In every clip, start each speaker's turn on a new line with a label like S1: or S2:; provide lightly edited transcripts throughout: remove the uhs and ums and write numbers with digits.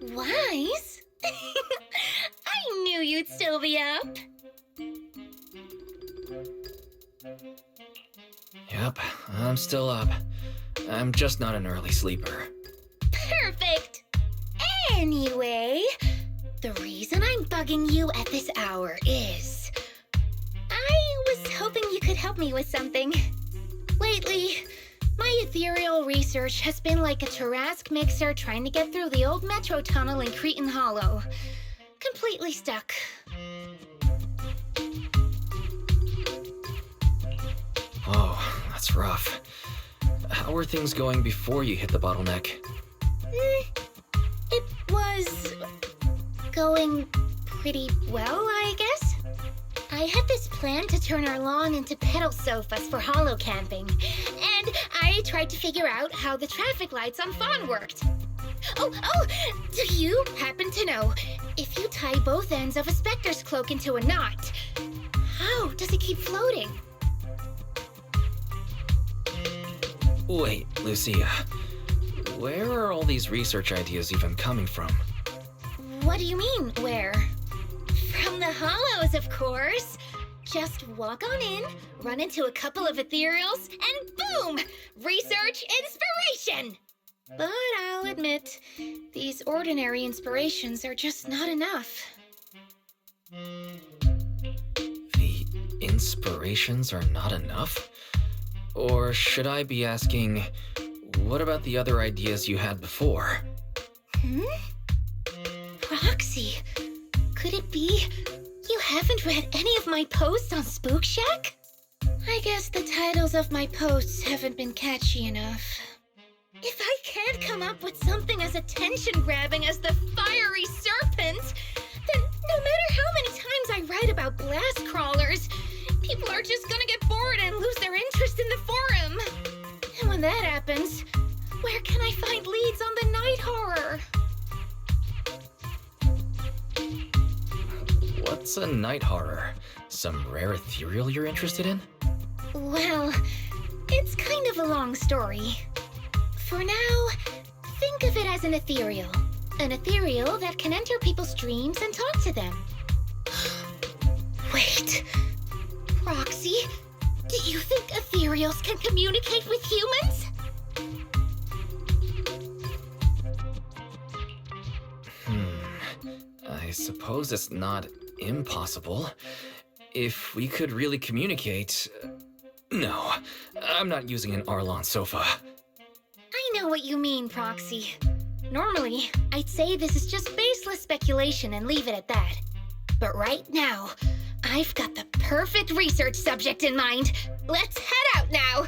S1: Wise? I knew you'd still be up.
S2: Yep, I'm still up. I'm just not an early sleeper.
S1: Perfect. Anyway, the reason I'm bugging you at this hour is I was hoping you could help me with something. Lately, my ethereal research has been like a Tarrasque mixer trying to get through the old metro tunnel in Cretan Hollow. Completely stuck.
S2: Oh, that's rough. How were things going before you hit the bottleneck?
S1: It was going pretty well, I guess. I had this plan to turn our lawn into pedal sofas for hollow camping, and I tried to figure out how the traffic lights on Fawn worked. Oh, do you happen to know, if you tie both ends of a Spectre's cloak into a knot, how does it keep floating?
S2: Wait, Lucia. Where are all these research ideas even coming from?
S1: What do you mean, where? From the Hollows, of course. Just walk on in, run into a couple of ethereals, and boom! Research inspiration! But I'll admit, these ordinary inspirations are just not enough.
S2: The inspirations are not enough? Or should I be asking, what about the other ideas you had before?
S1: Roxy, could it be you haven't read any of my posts on Spook Shack? I guess the titles of my posts haven't been catchy enough. If I can't come up with something as attention-grabbing as the fiery serpent, then no matter how many times I write about blast crawlers, people are just gonna get bored and lose their interest in the forum. And when that happens, where can I find leads on the night horror?
S2: What's a night horror? Some rare ethereal you're interested in?
S1: Well, it's kind of a long story. For now, think of it as an ethereal. An ethereal that can enter people's dreams and talk to them. Wait, Roxy, do you think ethereals can communicate with humans?
S2: I suppose it's not impossible. If we could really communicate... No, I'm not using an Arlon sofa.
S1: I know what you mean, Proxy. Normally, I'd say this is just baseless speculation and leave it at that. But right now, I've got the perfect research subject in mind. Let's head out now!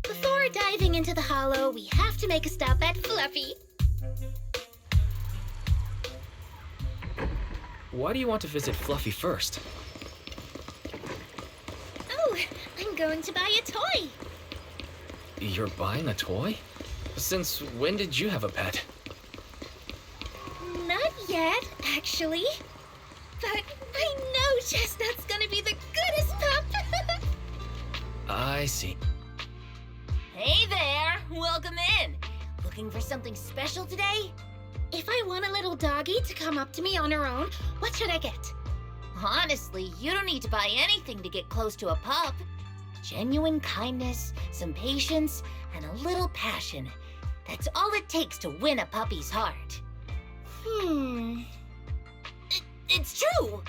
S1: Before diving into the Hollow, we have to make a stop at Fluffy.
S2: Why do you want to visit Fluffy first?
S1: Oh, I'm going to buy a toy.
S2: You're buying a toy? Since when did you have a pet?
S1: Not yet, actually. But I know Chestnut's gonna be the goodest pup.
S2: I see.
S3: Hey there! Welcome in! Looking for something special today?
S1: If I want a little doggy to come up to me on her own, what should I get?
S3: Honestly, you don't need to buy anything to get close to a pup. Genuine kindness, some patience, and a little passion. That's all it takes to win a puppy's heart. It's true!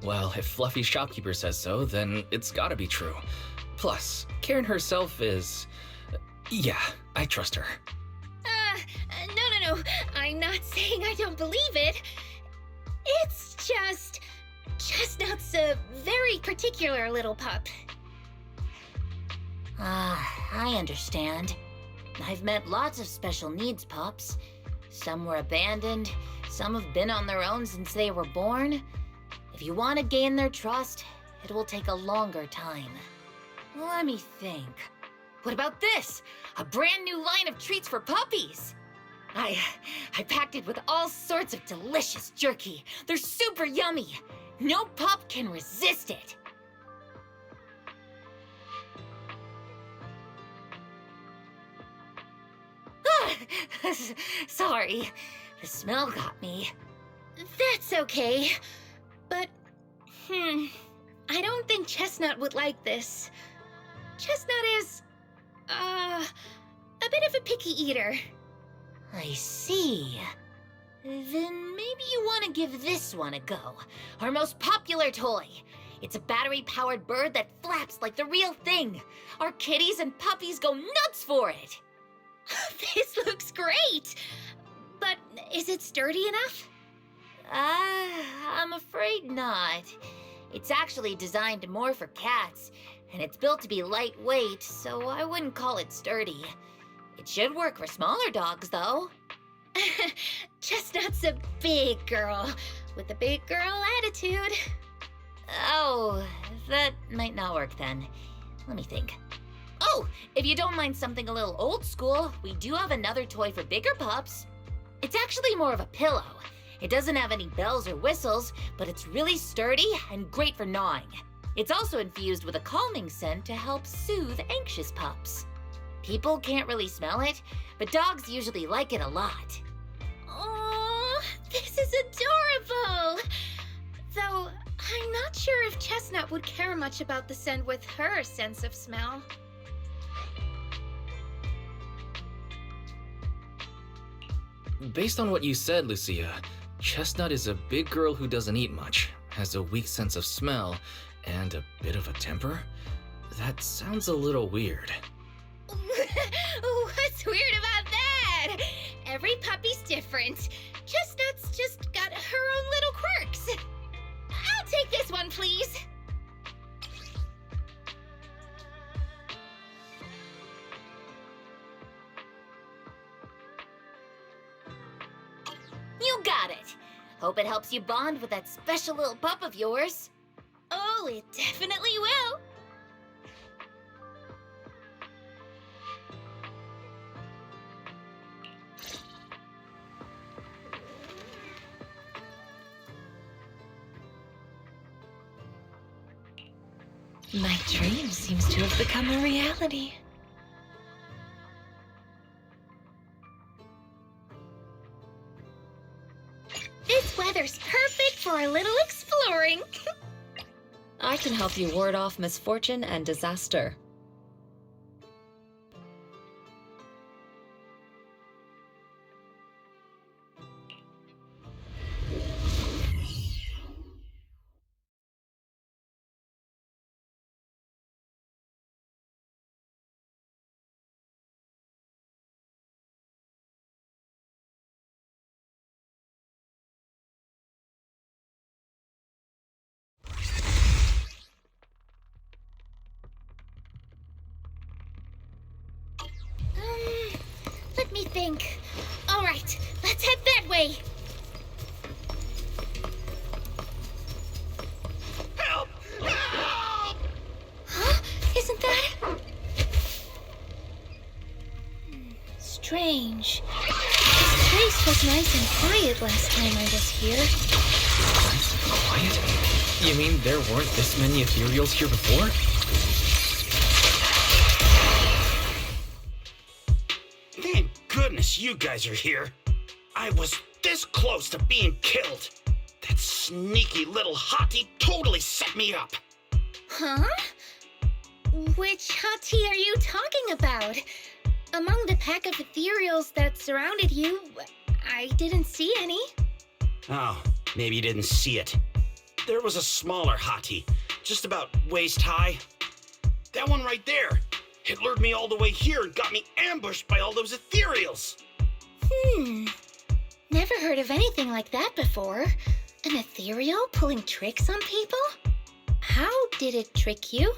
S2: Well, if Fluffy's shopkeeper says so, then it's gotta be true. Plus, Karen herself is... Yeah, I trust her.
S1: No. I'm not saying I don't believe it. It's just... Chestnut's a very particular little pup.
S3: I understand. I've met lots of special needs pups. Some were abandoned, some have been on their own since they were born. If you want to gain their trust, it will take a longer time. Let me think. What about this? A brand new line of treats for puppies! I packed it with all sorts of delicious jerky. They're super yummy. No pup can resist it. Sorry. The smell got me.
S1: That's okay. But, I don't think Chestnut would like this. Chestnut is, a bit of a picky eater.
S3: I see. Then maybe you want to give this one a go. Our most popular toy. It's a battery-powered bird that flaps like the real thing. Our kitties and puppies go nuts for it.
S1: This looks great! But is it sturdy enough?
S3: I'm afraid not. It's actually designed more for cats, and it's built to be lightweight, so I wouldn't call it sturdy. It should work for smaller dogs, though.
S1: Chestnut's a big girl, with a big girl attitude.
S3: Oh, that might not work then. Let me think. Oh, if you don't mind something a little old school, we do have another toy for bigger pups. It's actually more of a pillow. It doesn't have any bells or whistles, but it's really sturdy and great for gnawing. It's also infused with a calming scent to help soothe anxious pups. People can't really smell it, but dogs usually like it a lot.
S1: Oh, this is adorable! Though, I'm not sure if Chestnut would care much about the scent with her sense of smell.
S2: Based on what you said, Lucia, Chestnut is a big girl who doesn't eat much, has a weak sense of smell, and a bit of a temper? That sounds a little weird.
S1: What's weird about that? Every puppy's different. Chestnut's just got her own little quirks. I'll take this one, please.
S3: You got it! Hope it helps you bond with that special little pup of yours.
S1: Oh, it definitely will.
S4: My dream seems to have become a reality.
S1: This weather's perfect for a little exploring.
S4: I can help you ward off misfortune and disaster.
S1: Let me think. All right, let's head that way.
S5: Help! Help!
S1: Huh? Isn't that... strange. This place was nice and quiet last time I was here.
S2: Quiet? You mean there weren't this many ethereals here before?
S5: Thank goodness you guys are here. I was this close to being killed. That sneaky little hottie totally set me up.
S1: Huh? Which hot tea are you talking about? Among the pack of ethereals that surrounded you, I didn't see any.
S5: Oh, maybe you didn't see it. There was a smaller hottie, just about waist high. That one right there. It lured me all the way here and got me ambushed by all those ethereals.
S1: Never heard of anything like that before. An ethereal pulling tricks on people? How did it trick you?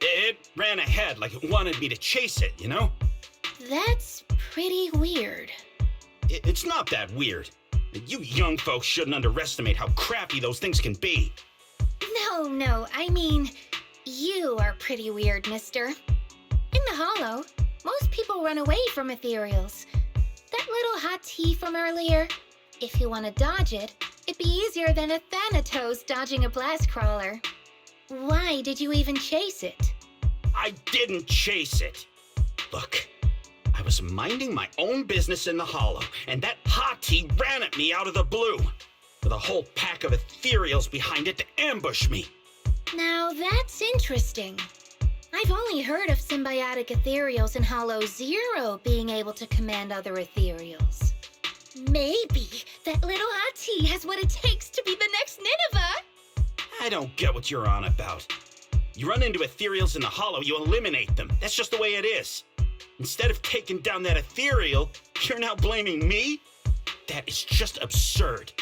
S5: It ran ahead like it wanted me to chase it, you know?
S1: That's pretty weird.
S5: It's not that weird. You young folks shouldn't underestimate how crafty those things can be.
S1: No, I mean, you are pretty weird, mister. In the Hollow, most people run away from ethereals. That little hot tea from earlier, if you want to dodge it, it'd be easier than a Thanatos dodging a blast crawler. Why did you even chase it?
S5: I didn't chase it. Look, I was minding my own business in the hollow, and that hottie ran at me out of the blue, with a whole pack of ethereals behind it to ambush me.
S1: Now that's interesting. I've only heard of symbiotic ethereals in Hollow Zero being able to command other ethereals. Maybe that little hottie has what it takes to be the next Nineveh.
S5: I don't get what you're on about. You run into ethereals in the hollow, you eliminate them. That's just the way it is. Instead of taking down that ethereal, you're now blaming me? That is just absurd.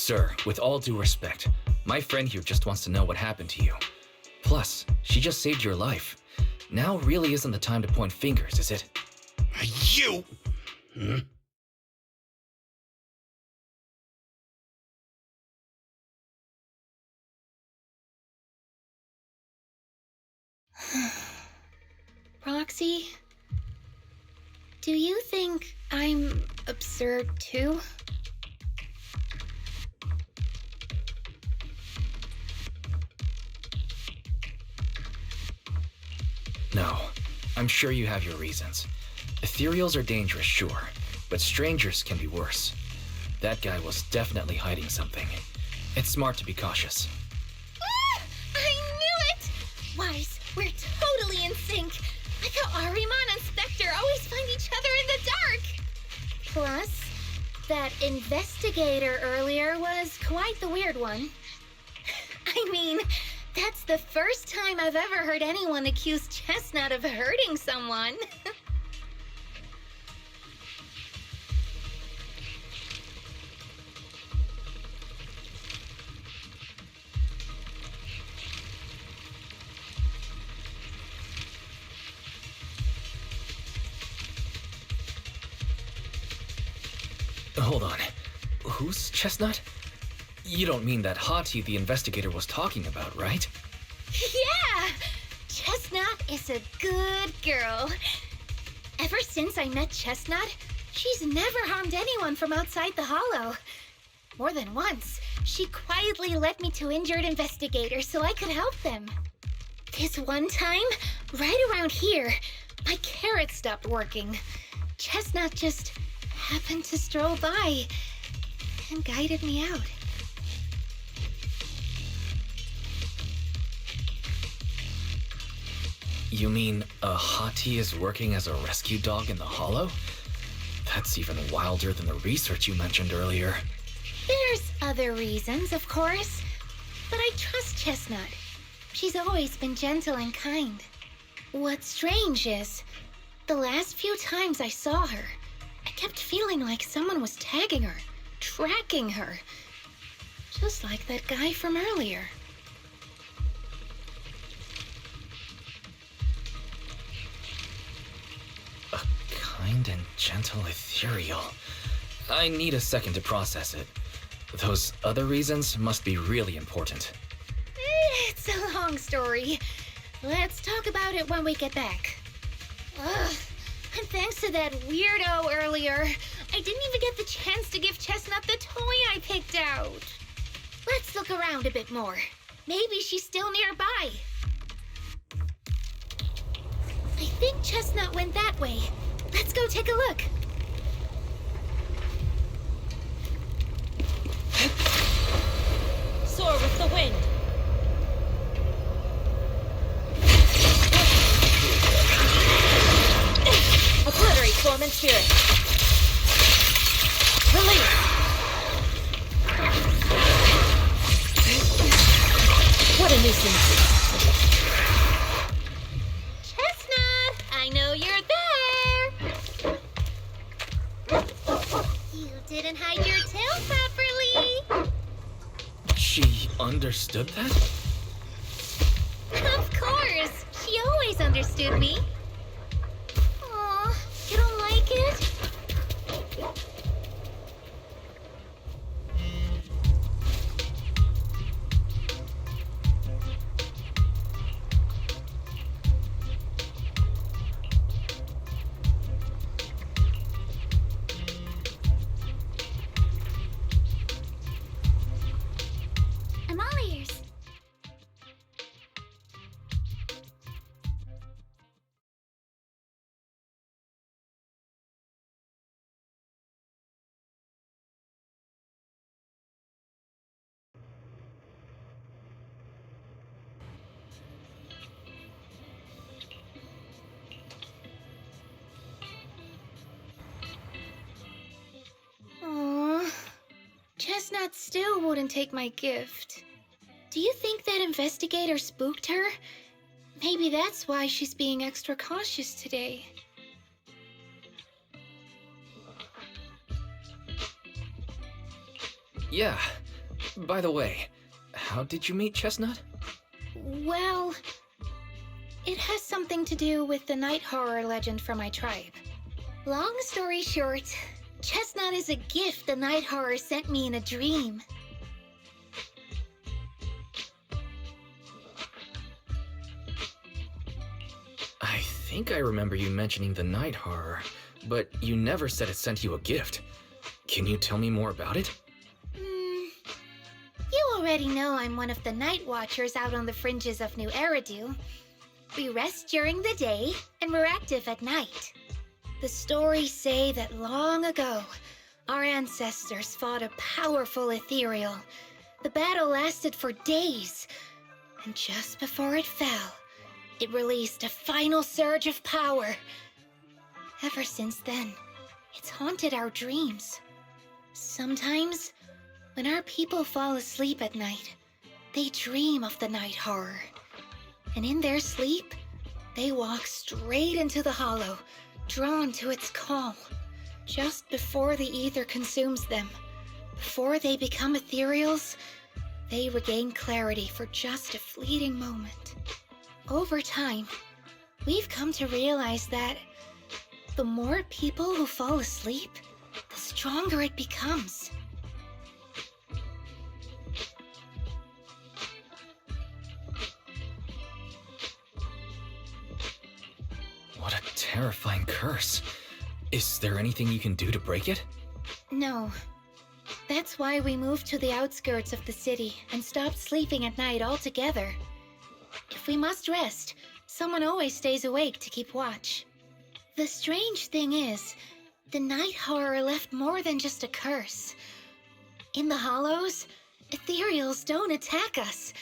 S2: Sir, with all due respect, my friend here just wants to know what happened to you. Plus, she just saved your life. Now really isn't the time to point fingers, is it?
S5: You! Hmm?
S1: Roxy, do you think I'm absurd too?
S2: No, I'm sure you have your reasons. Ethereals are dangerous, sure, but strangers can be worse. That guy was definitely hiding something. It's smart to be cautious.
S1: Ah! I knew it! Wise, we're totally in sync. Like how Arimon and Spectre always find each other in the dark. Plus, that investigator earlier was quite the weird one. I mean, that's the first time I've ever heard anyone accuse Chestnut of hurting someone.
S2: Hold on. Who's Chestnut? You don't mean that hottie the investigator was talking about, right?
S1: Yeah! Chestnut is a good girl. Ever since I met Chestnut, she's never harmed anyone from outside the Hollow. More than once, she quietly led me to injured investigators so I could help them. This one time, right around here, my carrot stopped working. Chestnut just happened to stroll by and guided me out.
S2: You mean a hottie is working as a rescue dog in the Hollow? That's even wilder than the research you mentioned earlier.
S1: There's other reasons, of course, but I trust Chestnut. She's always been gentle and kind. What's strange is, the last few times I saw her, I kept feeling like someone was tagging her, tracking her. Just like that guy from earlier.
S2: A kind and gentle ethereal. I need a second to process it. Those other reasons must be really important.
S1: It's a long story. Let's talk about it when we get back. Ugh. And thanks to that weirdo earlier, I didn't even get the chance to give Chestnut the toy I picked out. Let's look around a bit more. Maybe she's still nearby. I think Chestnut went that way. Let's go take a look.
S4: Soar with the wind. Obliterate form and spirit. Release. What a nuisance.
S1: Chestnut, I know you're there. You didn't hide your tail properly.
S2: She understood that?
S1: Of course! She always understood me. Aw, you don't like it? I'm all ears. Aww. Chestnut still wouldn't take my gift. Do you think that investigator spooked her? Maybe that's why she's being extra cautious today.
S2: Yeah, By the way, how did you meet Chestnut?
S1: Well, it has something to do with the night horror legend from my tribe. Long story short, Chestnut is a gift the night horror sent me in a dream.
S2: I think I remember you mentioning the night horror, but you never said it sent you a gift. Can you tell me more about it?
S1: You already know I'm one of the night watchers out on the fringes of New Eridu. We rest during the day, and we're active at night. The stories say that long ago, our ancestors fought a powerful ethereal. The battle lasted for days, and just before it fell, it released a final surge of power. Ever since then, it's haunted our dreams. Sometimes, when our people fall asleep at night, they dream of the night horror. And in their sleep, they walk straight into the hollow, drawn to its call. Just before the ether consumes them, before they become ethereals, they regain clarity for just a fleeting moment. Over time, we've come to realize that the more people who fall asleep, the stronger it becomes.
S2: What a terrifying curse. Is there anything you can do to break it?
S1: No. That's why we moved to the outskirts of the city and stopped sleeping at night altogether. If we must rest, someone always stays awake to keep watch. The strange thing is, the night horror left more than just a curse. In the hollows, ethereals don't attack us.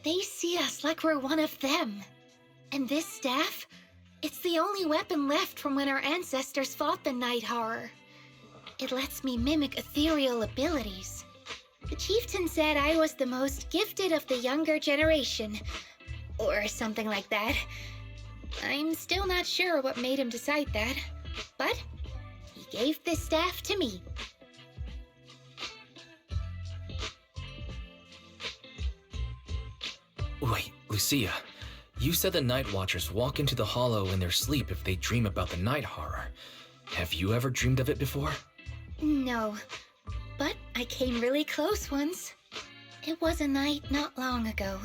S1: They see us like we're one of them. And this staff, it's the only weapon left from when our ancestors fought the night horror. It lets me mimic ethereal abilities. The chieftain said I was the most gifted of the younger generation, or something like that. I'm still not sure what made him decide that, but he gave this staff to me.
S2: Wait, Lucia. You said the Night Watchers walk into the hollow in their sleep if they dream about the night horror. Have you ever dreamed of it before?
S1: No, but I came really close once. It was a night not long ago.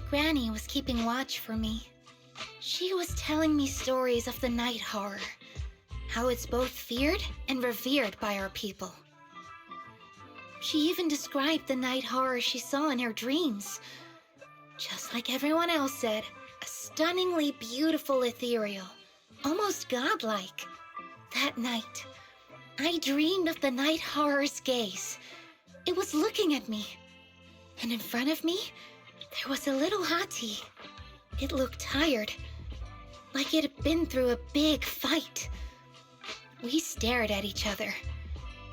S1: Granny was keeping watch for me. She was telling me stories of the night horror, how it's both feared and revered by our people. She even described the night horror she saw in her dreams. Just like everyone else said, a stunningly beautiful ethereal, almost godlike. That night, I dreamed of the night horror's gaze. It was looking at me. And in front of me, there was a little hottie. It looked tired, like it had been through a big fight. We stared at each other,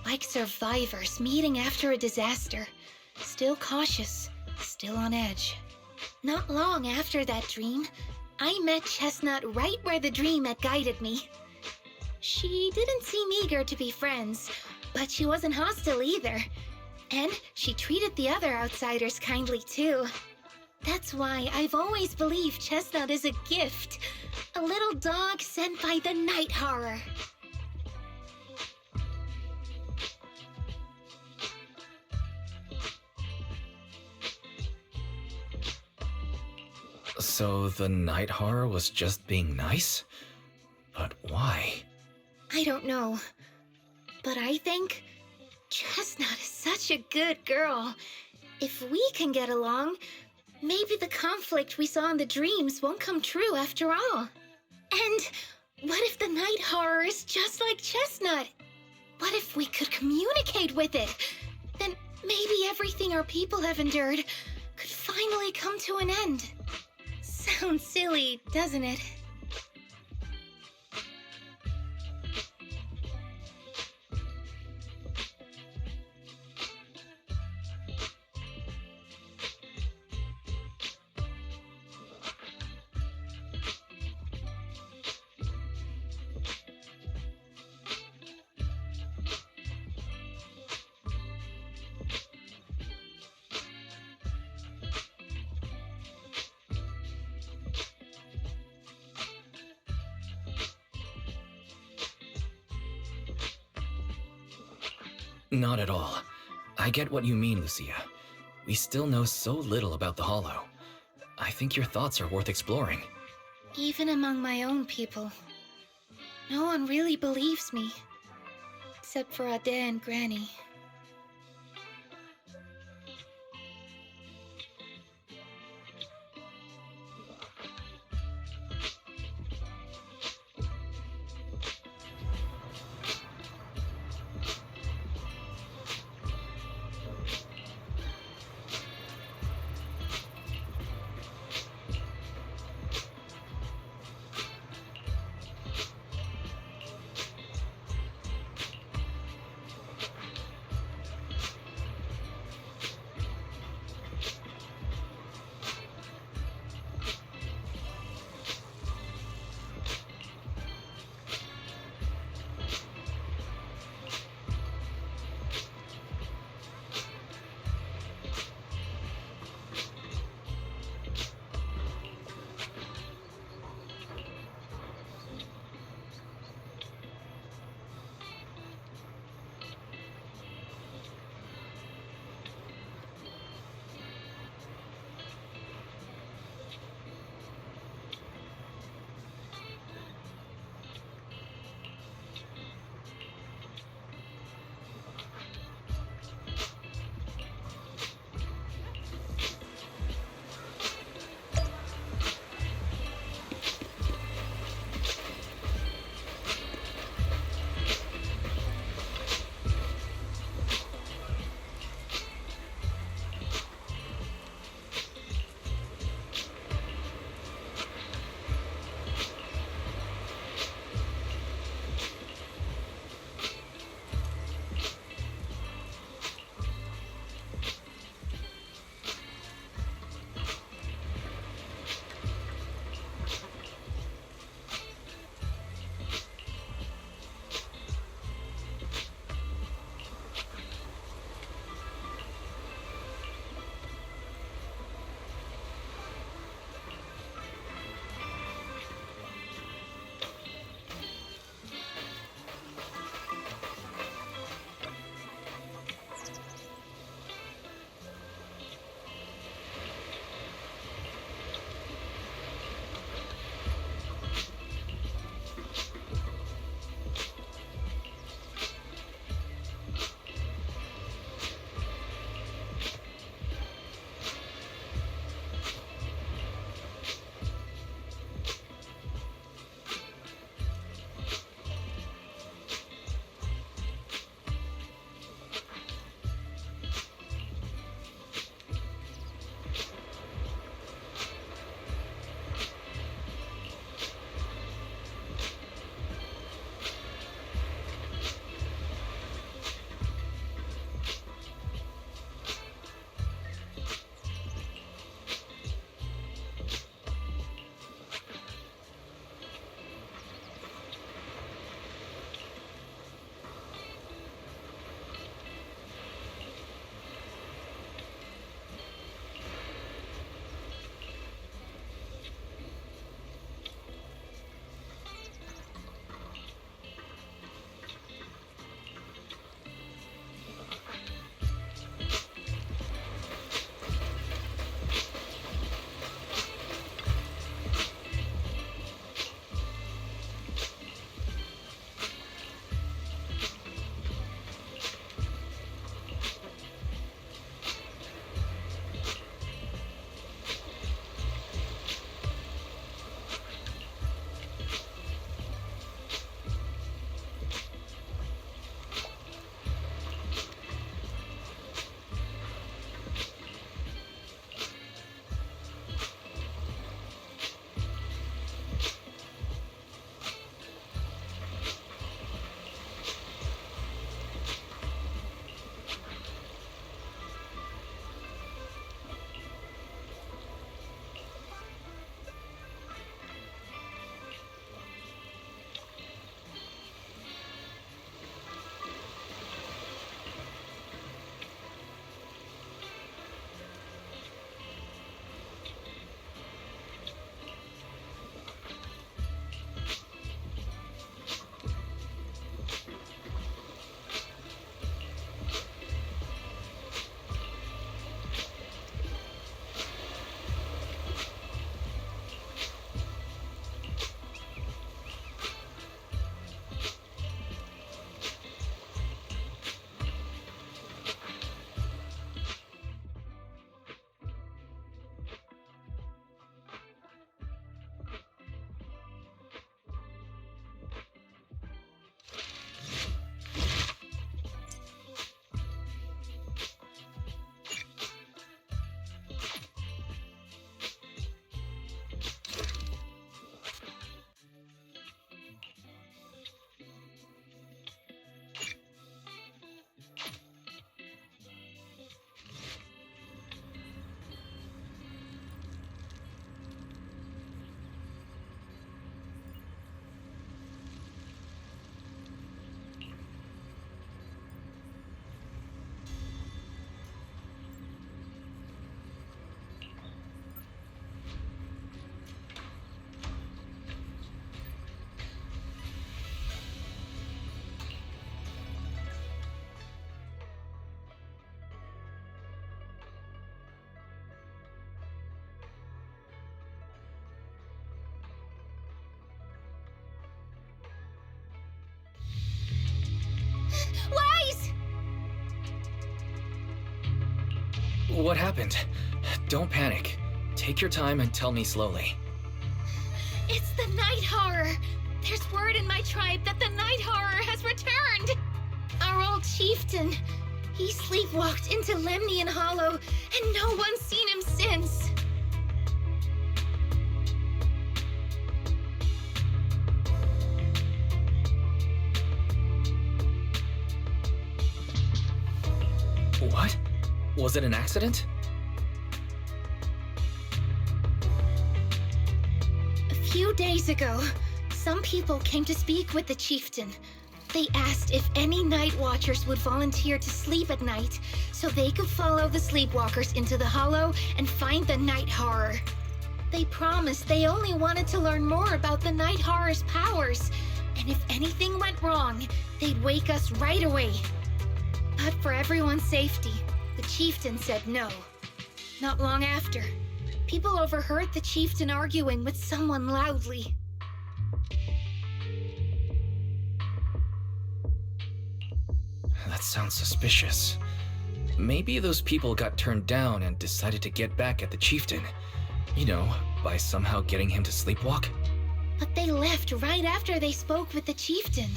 S1: like survivors meeting after a disaster, still cautious, still on edge. Not long after that dream, I met Chestnut right where the dream had guided me. She didn't seem eager to be friends, but she wasn't hostile either. And she treated the other outsiders kindly too. That's why I've always believed Chestnut is a gift. A little dog sent by the night horror.
S2: So the night horror was just being nice? But why?
S1: I don't know. But I think Chestnut is such a good girl. If we can get along, maybe the conflict we saw in the dreams won't come true after all. And what if the night horror is just like Chestnut? What if we could communicate with it? Then maybe everything our people have endured could finally come to an end. Sounds silly, doesn't it?
S2: Not at all. I get what you mean, Lucia. We still know so little about the Hollow. I think your thoughts are worth exploring.
S1: Even among my own people, no one really believes me. Except for Ade and Granny.
S2: What happened? Don't panic. Take your time and tell me slowly.
S1: It's the Night Horror! There's word in my tribe that the Night Horror has returned! Our old chieftain. He sleepwalked into Lemnian Hollow, and no one's seen him since.
S2: What? Was it an accident?
S1: A few days ago, some people came to speak with the chieftain. They asked if any night watchers would volunteer to sleep at night so they could follow the sleepwalkers into the hollow and find the Night Horror. They promised they only wanted to learn more about the Night Horror's powers, and if anything went wrong, they'd wake us right away. But for everyone's safety, the chieftain said no. Not long after, people overheard the chieftain arguing with someone loudly.
S2: That sounds suspicious. Maybe those people got turned down and decided to get back at the chieftain. You know, by somehow getting him to sleepwalk.
S1: But they left right after they spoke with the chieftain.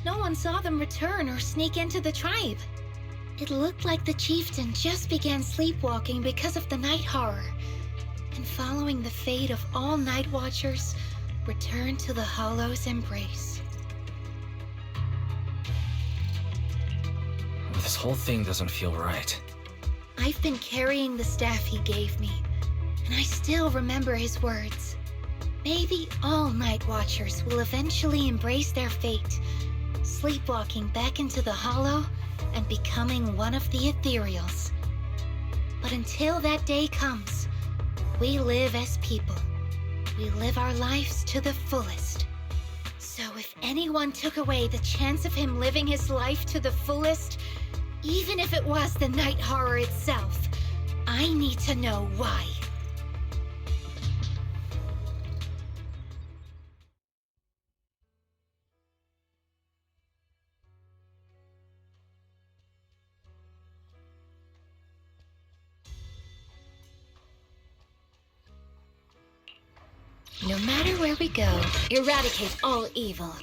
S1: No one saw them return or sneak into the tribe. It looked like the chieftain just began sleepwalking because of the Night Horror, and following the fate of all night watchers, returned to the Hollow's embrace.
S2: This whole thing doesn't feel right.
S1: I've been carrying the staff he gave me, and I still remember his words. Maybe all night watchers will eventually embrace their fate, sleepwalking back into the hollow and becoming one of the ethereals. But until that day comes, we live as people. We live our lives to the fullest. So if anyone took away the chance of him living his life to the fullest, even if it was the Night Horror itself, I need to know why. No matter where we go, eradicate all evil.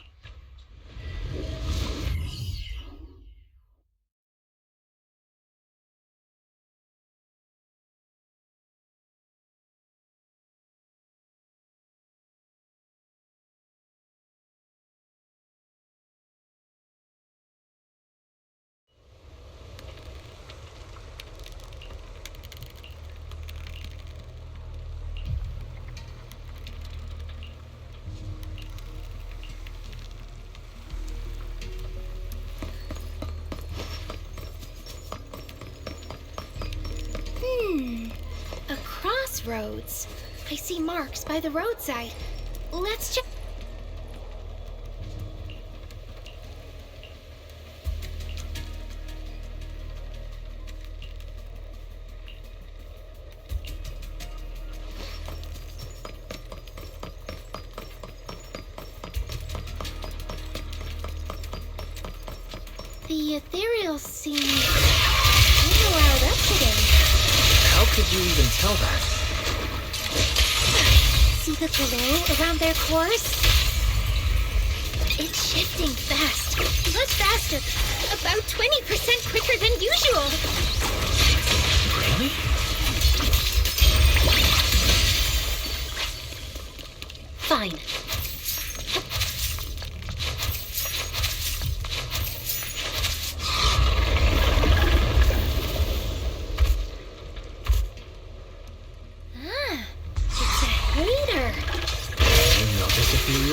S1: A crossroads. I see marks by the roadside. Let's check. The ethereals seem wild up today.
S2: How could you even tell that?
S1: See the glow around their cores? It's shifting fast. Much faster. About 20% quicker than usual.
S2: Really?
S1: Fine.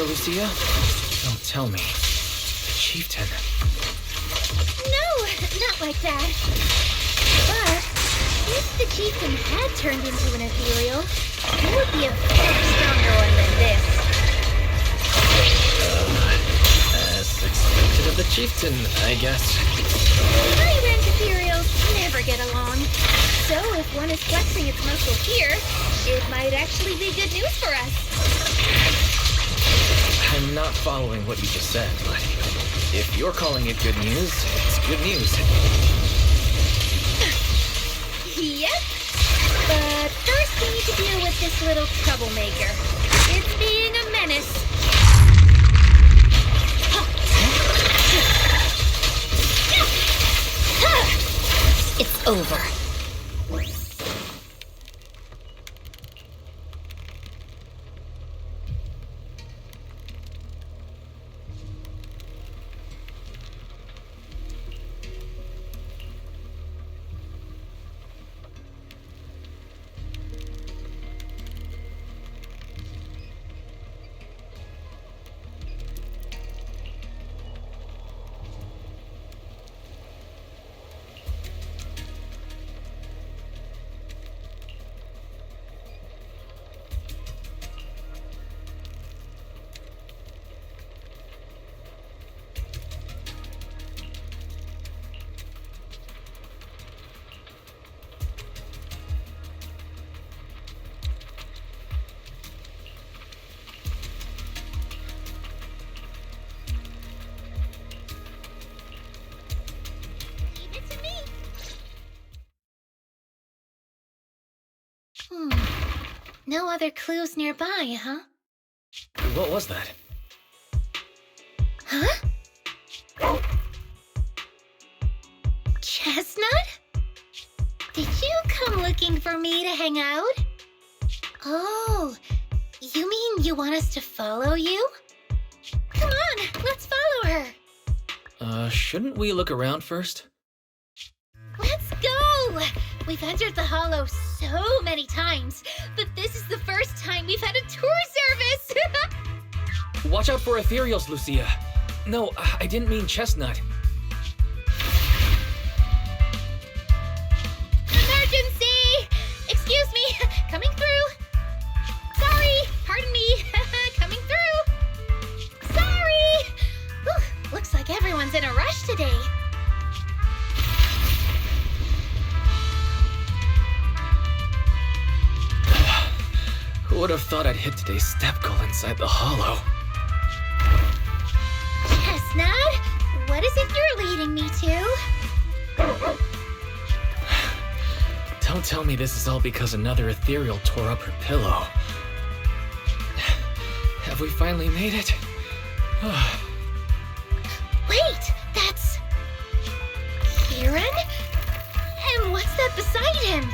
S2: Lucia? Don't tell me. The chieftain.
S1: No, not like that. But if the chieftain had turned into an ethereal, he would be a far stronger one than this.
S2: As expected of the chieftain, I guess.
S1: High-rank ethereals never get along. So if one is flexing its muscle here, it might actually be good news for us.
S2: I'm not following what you just said, but if you're calling it good news, it's good news.
S1: Yep. But first we need to deal with this little troublemaker. It's being a menace.
S3: It's over.
S1: No other clues nearby, huh?
S2: What was that?
S1: Huh? Chestnut? Did you come looking for me to hang out? Oh, you mean you want us to follow you? Come on, let's follow her.
S2: Shouldn't we look around first?
S1: Let's go! We've entered the Hollow so many times, but this is the first time we've had a tour service!
S2: Watch out for ethereals, Lucia. No, I didn't mean Chestnut.
S1: Emergency! Excuse me, coming through. Sorry, pardon me, coming through. Sorry! Whew, looks like everyone's in a rush today.
S2: Who would have thought I'd hit today's step goal inside the Hollow?
S1: Chestnut, what is it you're leading me to?
S2: Don't tell me this is all because another ethereal tore up her pillow. Have we finally made it?
S1: Wait, that's... Kieran? And what's that beside him?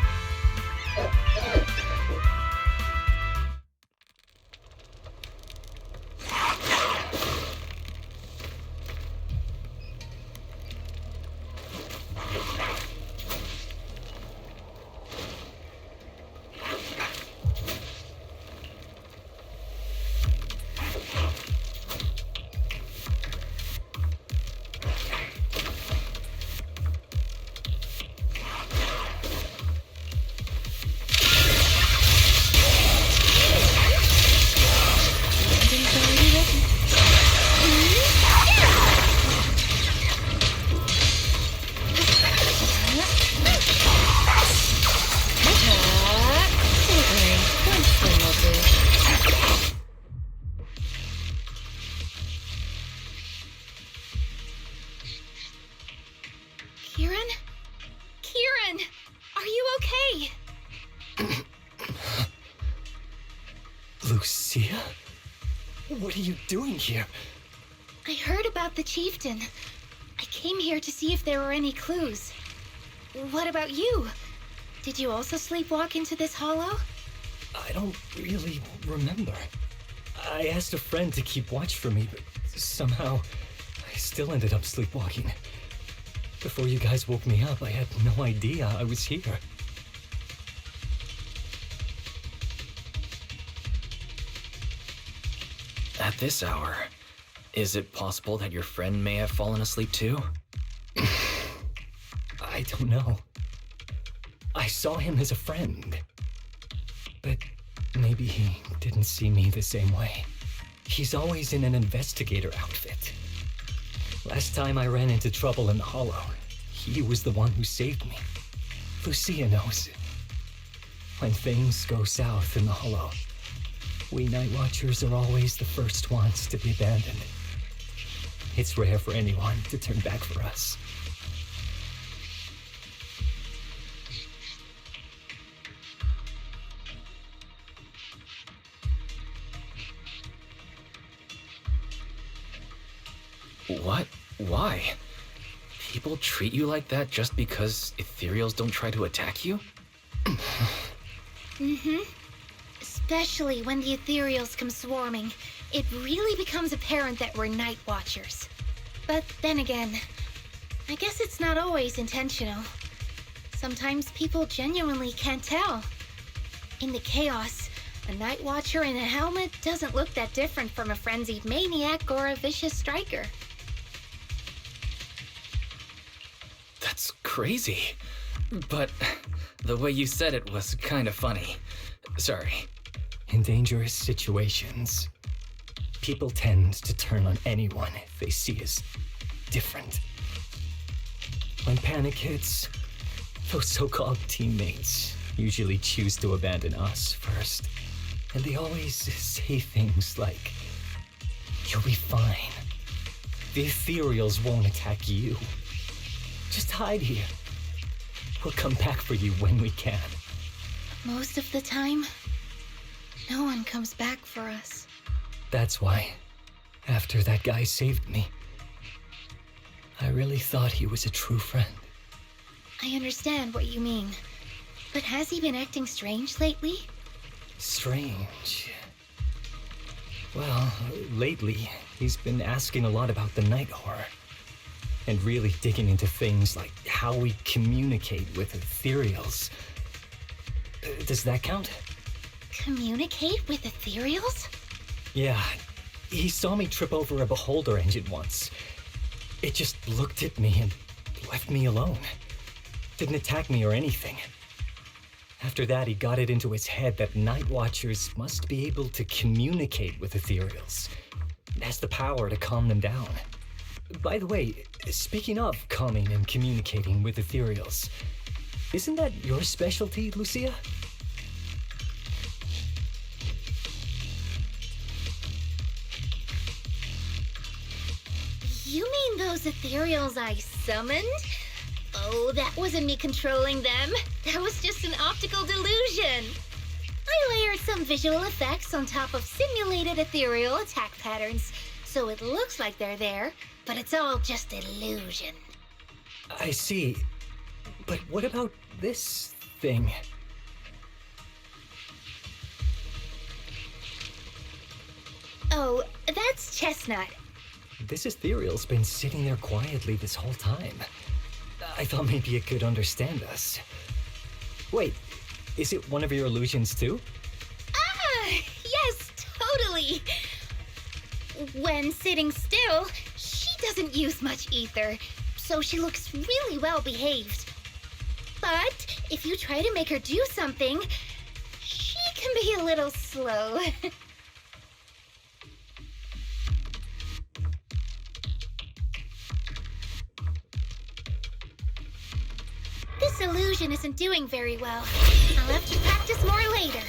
S1: Kieran? Kieran! Are you okay?
S6: Lucia? What are you doing here?
S1: I heard about the chieftain. I came here to see if there were any clues. What about you? Did you also sleepwalk into this hollow?
S6: I don't really remember. I asked a friend to keep watch for me, but somehow I still ended up sleepwalking. Before you guys woke me up, I had no idea I was here.
S2: At this hour, is it possible that your friend may have fallen asleep too?
S6: I don't know. I saw him as a friend. But maybe he didn't see me the same way. He's always in an investigator outfit. Last time I ran into trouble in the Hollow, he was the one who saved me. Lucia knows. When things go south in the Hollow, we Night Watchers are always the first ones to be abandoned. It's rare for anyone to turn back for us.
S2: people treat you like that just because ethereals don't try to attack you?
S1: Mm-hmm. Especially when the ethereals come swarming, it really becomes apparent that we're night watchers. But then again, I guess it's not always intentional. Sometimes people genuinely can't tell. In the chaos, a night watcher in a helmet doesn't look that different from a frenzied maniac or a vicious striker.
S2: That's crazy. But the way you said it was kind of funny. Sorry.
S6: In dangerous situations, people tend to turn on anyone they see as different. When panic hits, those so-called teammates usually choose to abandon us first. And they always say things like, "You'll be fine. The ethereals won't attack you. Just hide here. We'll come back for you when we can."
S1: Most of the time, no one comes back for us.
S6: That's why, after that guy saved me, I really thought he was a true friend.
S1: I understand what you mean. But has he been acting strange lately?
S6: Strange. Well, lately, he's been asking a lot about the night horror. And really digging into things like how we communicate with ethereals. Does that count?
S1: Communicate with ethereals?
S6: Yeah, he saw me trip over a beholder engine once. It just looked at me and left me alone. Didn't attack me or anything. After that, he got it into his head that night watchers must be able to communicate with ethereals. It has the power to calm them down. By the way, speaking of calming and communicating with ethereals, isn't that your specialty, Lucia?
S1: You mean those ethereals I summoned? Oh, that wasn't me controlling them. That was just an optical delusion. I layered some visual effects on top of simulated ethereal attack patterns, so it looks like they're there, but it's all just illusion.
S6: I see. But what about this thing?
S1: Oh, that's Chestnut.
S6: This ethereal's been sitting there quietly this whole time. I thought maybe it could understand us. Wait, is it one of your illusions too?
S1: Ah, yes, totally. When sitting still, she doesn't use much ether, so she looks really well behaved. But if you try to make her do something, she can be a little slow. This illusion isn't doing very well. I'll have to practice more later.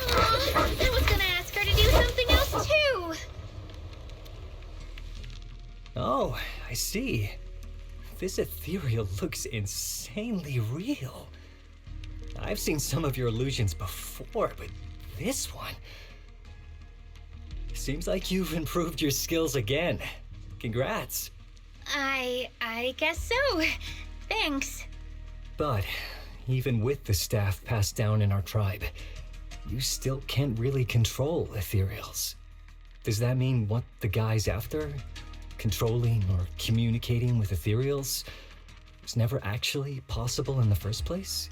S1: Aw, I was gonna ask her to do something else too.
S6: Oh, I see. This ethereal looks insanely real. I've seen some of your illusions before, but this one... Seems like you've improved your skills again. Congrats.
S1: I guess so. Thanks.
S6: But even with the staff passed down in our tribe, you still can't really control ethereals. Does that mean what the guy's after? Controlling or communicating with ethereals was never actually possible in the first place?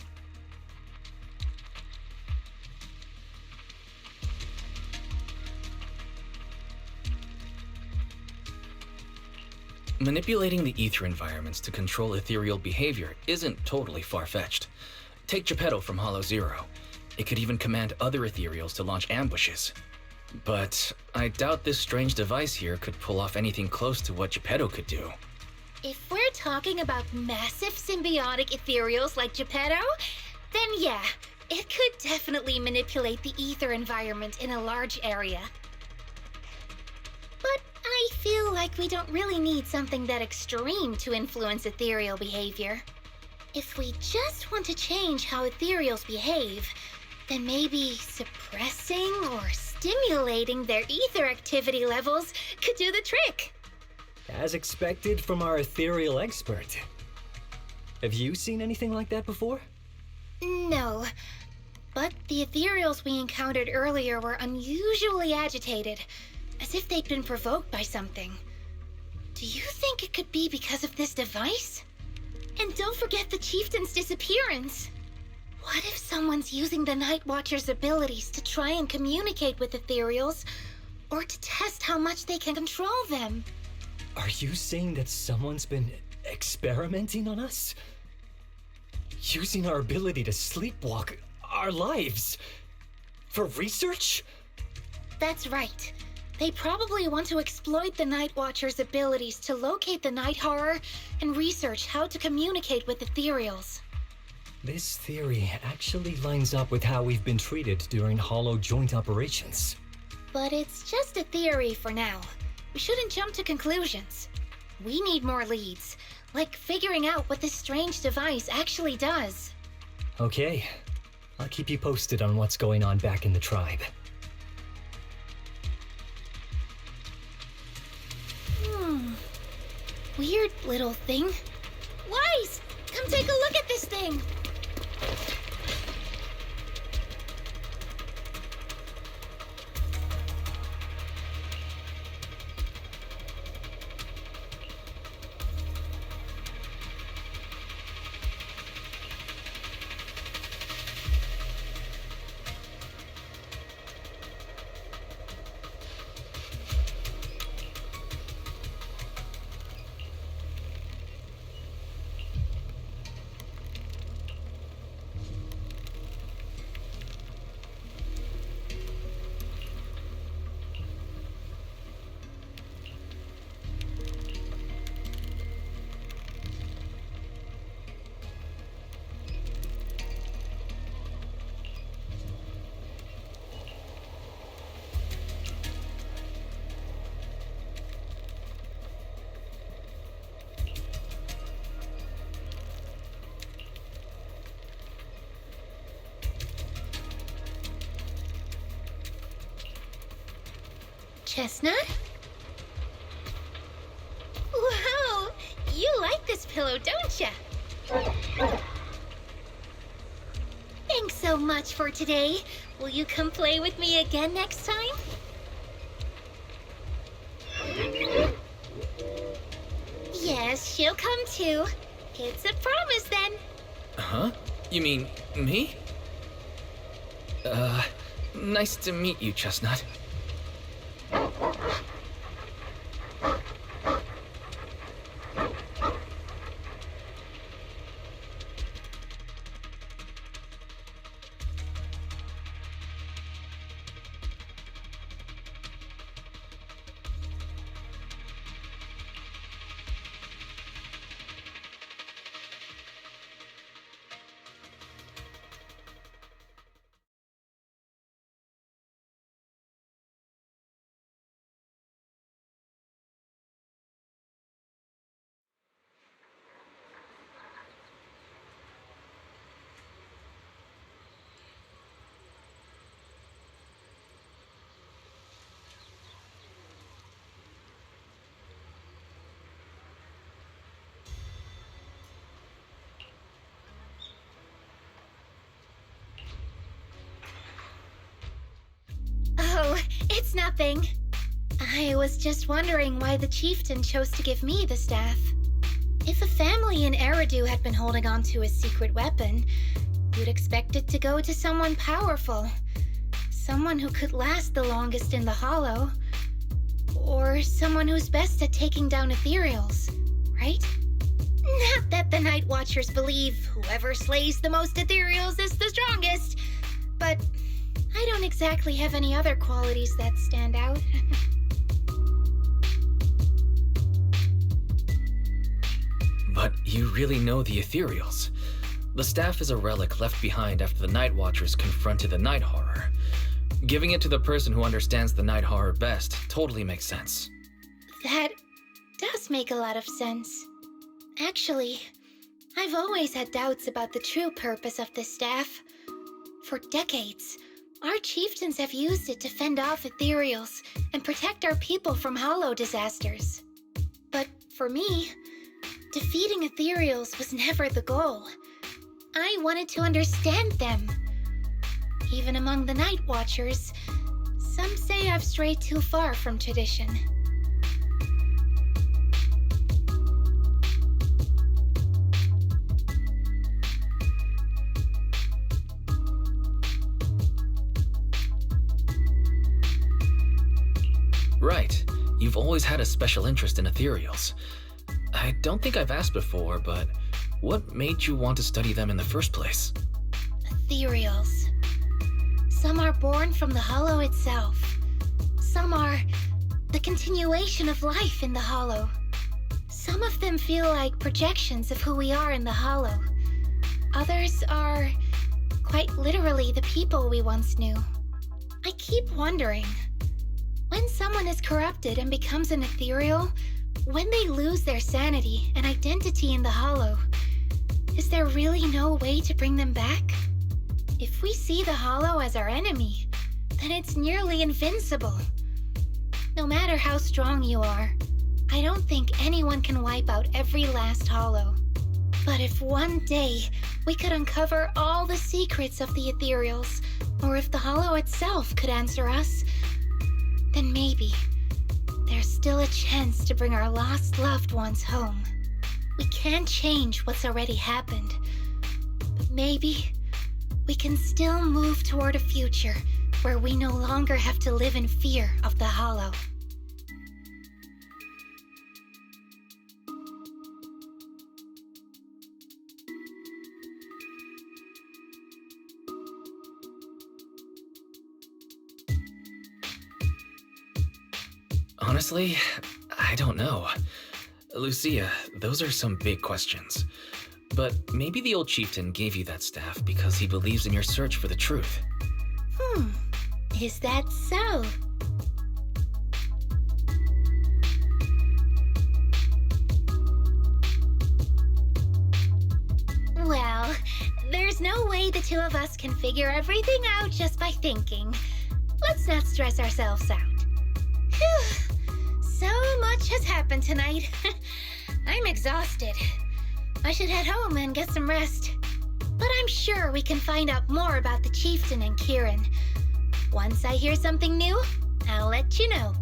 S2: Manipulating the ether environments to control ethereal behavior isn't totally far-fetched. Take Geppetto from Hollow Zero. It could even command other ethereals to launch ambushes. But I doubt this strange device here could pull off anything close to what Geppetto could do.
S1: If we're talking about massive symbiotic ethereals like Geppetto, then yeah, it could definitely manipulate the ether environment in a large area. But I feel like we don't really need something that extreme to influence ethereal behavior. If we just want to change how ethereals behave, then maybe suppressing or stimulating their ether activity levels could do the trick.
S6: As expected from our ethereal expert. Have you seen anything like that before?
S1: No. But the ethereals we encountered earlier were unusually agitated, as if they'd been provoked by something. Do you think it could be because of this device? And don't forget the chieftain's disappearance. What if someone's using the Night Watcher's abilities to try and communicate with ethereals, or to test how much they can control them?
S6: Are you saying that someone's been experimenting on us? Using our ability to sleepwalk our lives? For research?
S1: That's right. They probably want to exploit the Night Watcher's abilities to locate the Night Horror and research how to communicate with ethereals.
S6: This theory actually lines up with how we've been treated during Hollow joint operations.
S1: But it's just a theory for now. We shouldn't jump to conclusions. We need more leads, like figuring out what this strange device actually does.
S6: Okay, I'll keep you posted on what's going on back in the tribe.
S1: Weird little thing. Wise! Come take a look at this thing! Chestnut? Wow! You like this pillow, don't ya? Thanks so much for today. Will you come play with me again next time? Yes, she'll come too. It's a promise then.
S2: Huh? You mean me? Nice to meet you, Chestnut.
S1: Oh, it's nothing. I was just wondering why the chieftain chose to give me the staff. If a family in Eridu had been holding on to a secret weapon, you'd expect it to go to someone powerful. Someone who could last the longest in the Hollow. Or someone who's best at taking down ethereals, right? Not that the Night Watchers believe whoever slays the most ethereals is the strongest, but I don't exactly have any other qualities that stand out.
S2: But you really know the ethereals. The staff is a relic left behind after the Night Watchers confronted the Night Horror. Giving it to the person who understands the Night Horror best totally makes sense.
S1: That does make a lot of sense. Actually, I've always had doubts about the true purpose of this staff. For decades, our chieftains have used it to fend off ethereals and protect our people from hollow disasters. But For me, defeating ethereals was never the goal. I wanted to understand them. Even among the Night Watchers, some say I've strayed too far from tradition.
S2: Right. You've always had a special interest in ethereals. I don't think I've asked before, but what made you want to study them in the first place?
S1: Ethereals. Some are born from the Hollow itself. Some are the continuation of life in the Hollow. Some of them feel like projections of who we are in the Hollow. Others are quite literally the people we once knew. I keep wondering, when someone is corrupted and becomes an ethereal, when they lose their sanity and identity in the Hollow, is there really no way to bring them back? If we see the Hollow as our enemy, then it's nearly invincible. No matter how strong you are, I don't think anyone can wipe out every last Hollow. But if one day we could uncover all the secrets of the ethereals, or if the Hollow itself could answer us, then maybe there's still a chance to bring our lost loved ones home. We can't change what's already happened, but maybe we can still move toward a future where we no longer have to live in fear of the Hollow.
S2: Honestly, I don't know. Lucia, those are some big questions. But maybe the old chieftain gave you that staff because he believes in your search for the truth.
S1: Is that so? Well, there's no way the two of us can figure everything out just by thinking. Let's not stress ourselves out. Phew. So much has happened tonight. I'm exhausted. I should head home and get some rest. But I'm sure we can find out more about the chieftain and Kieran. Once I hear something new, I'll let you know.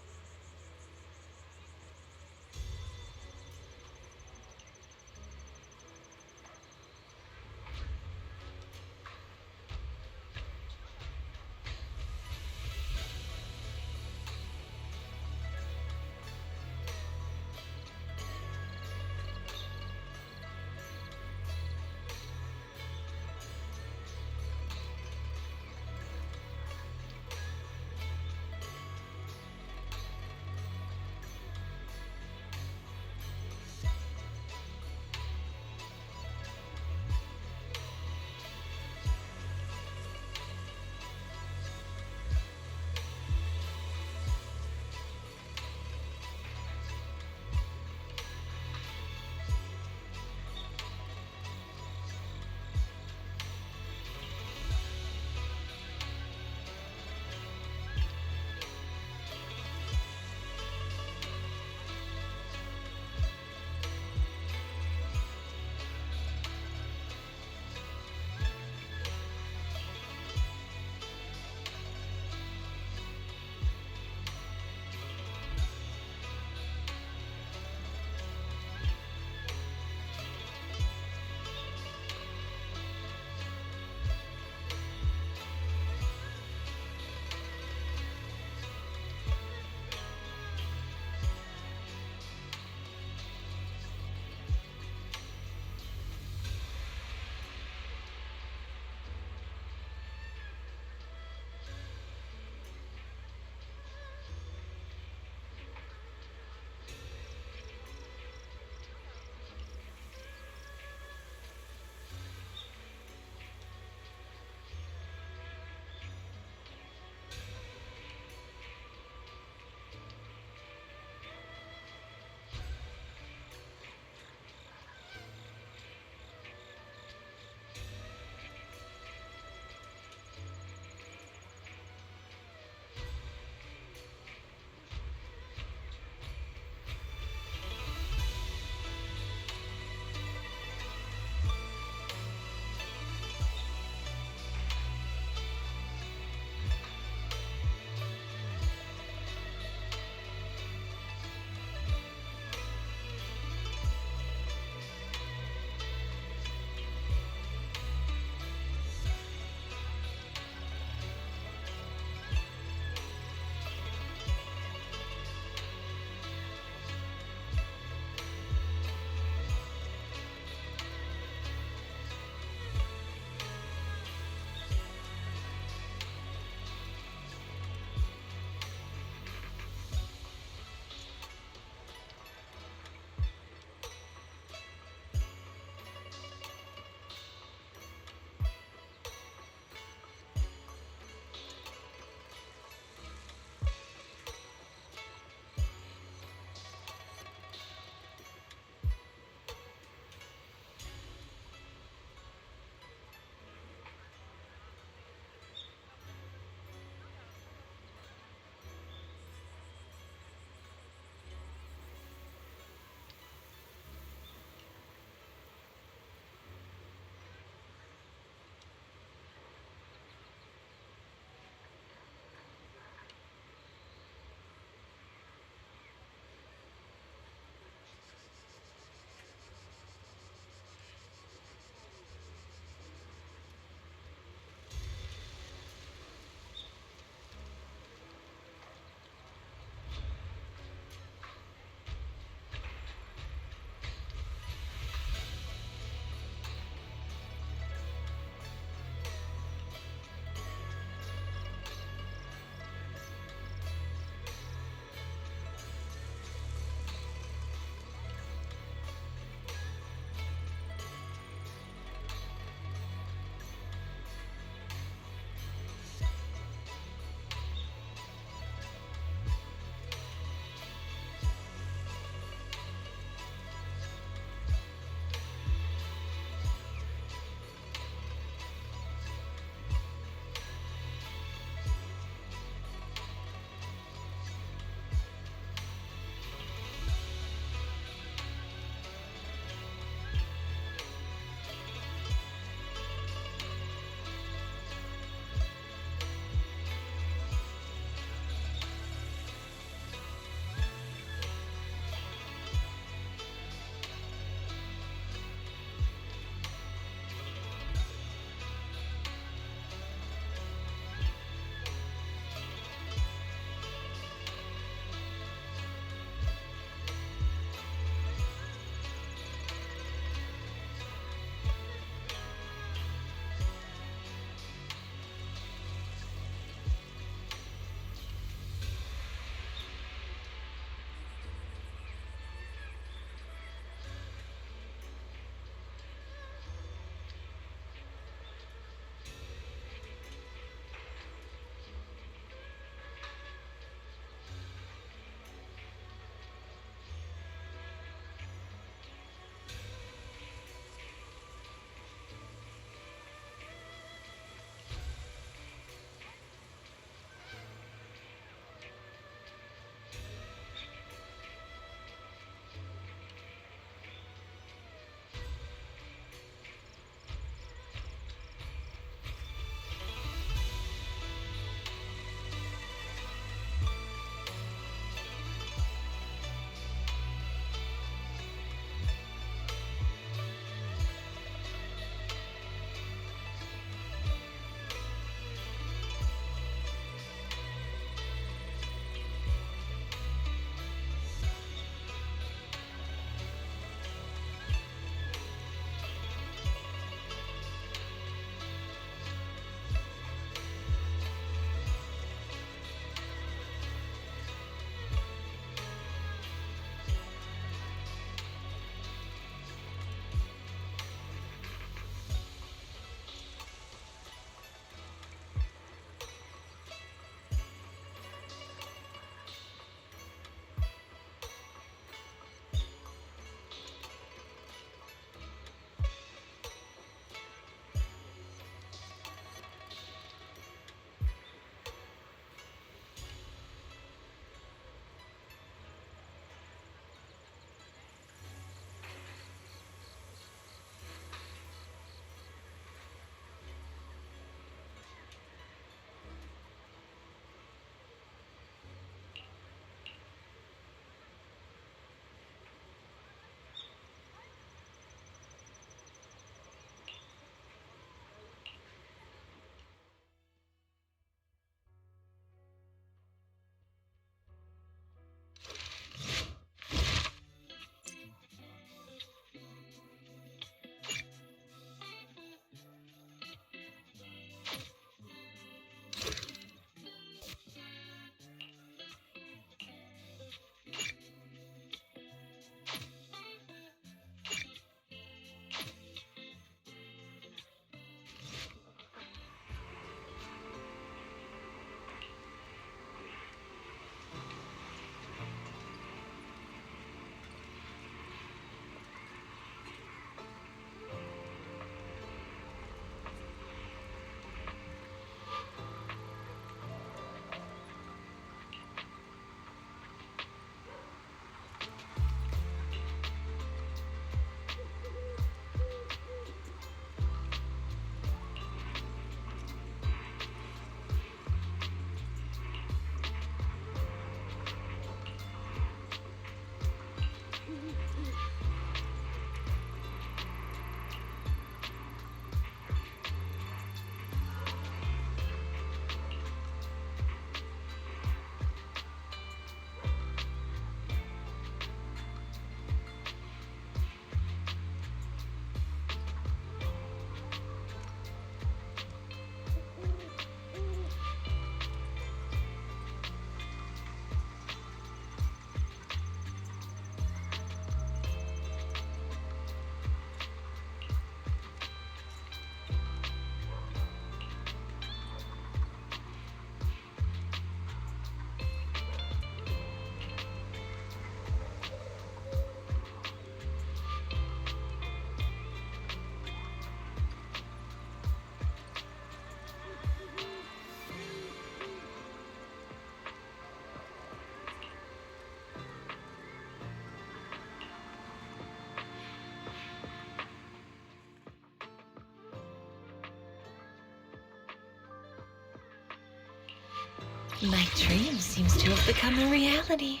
S4: My dream seems to have become a reality.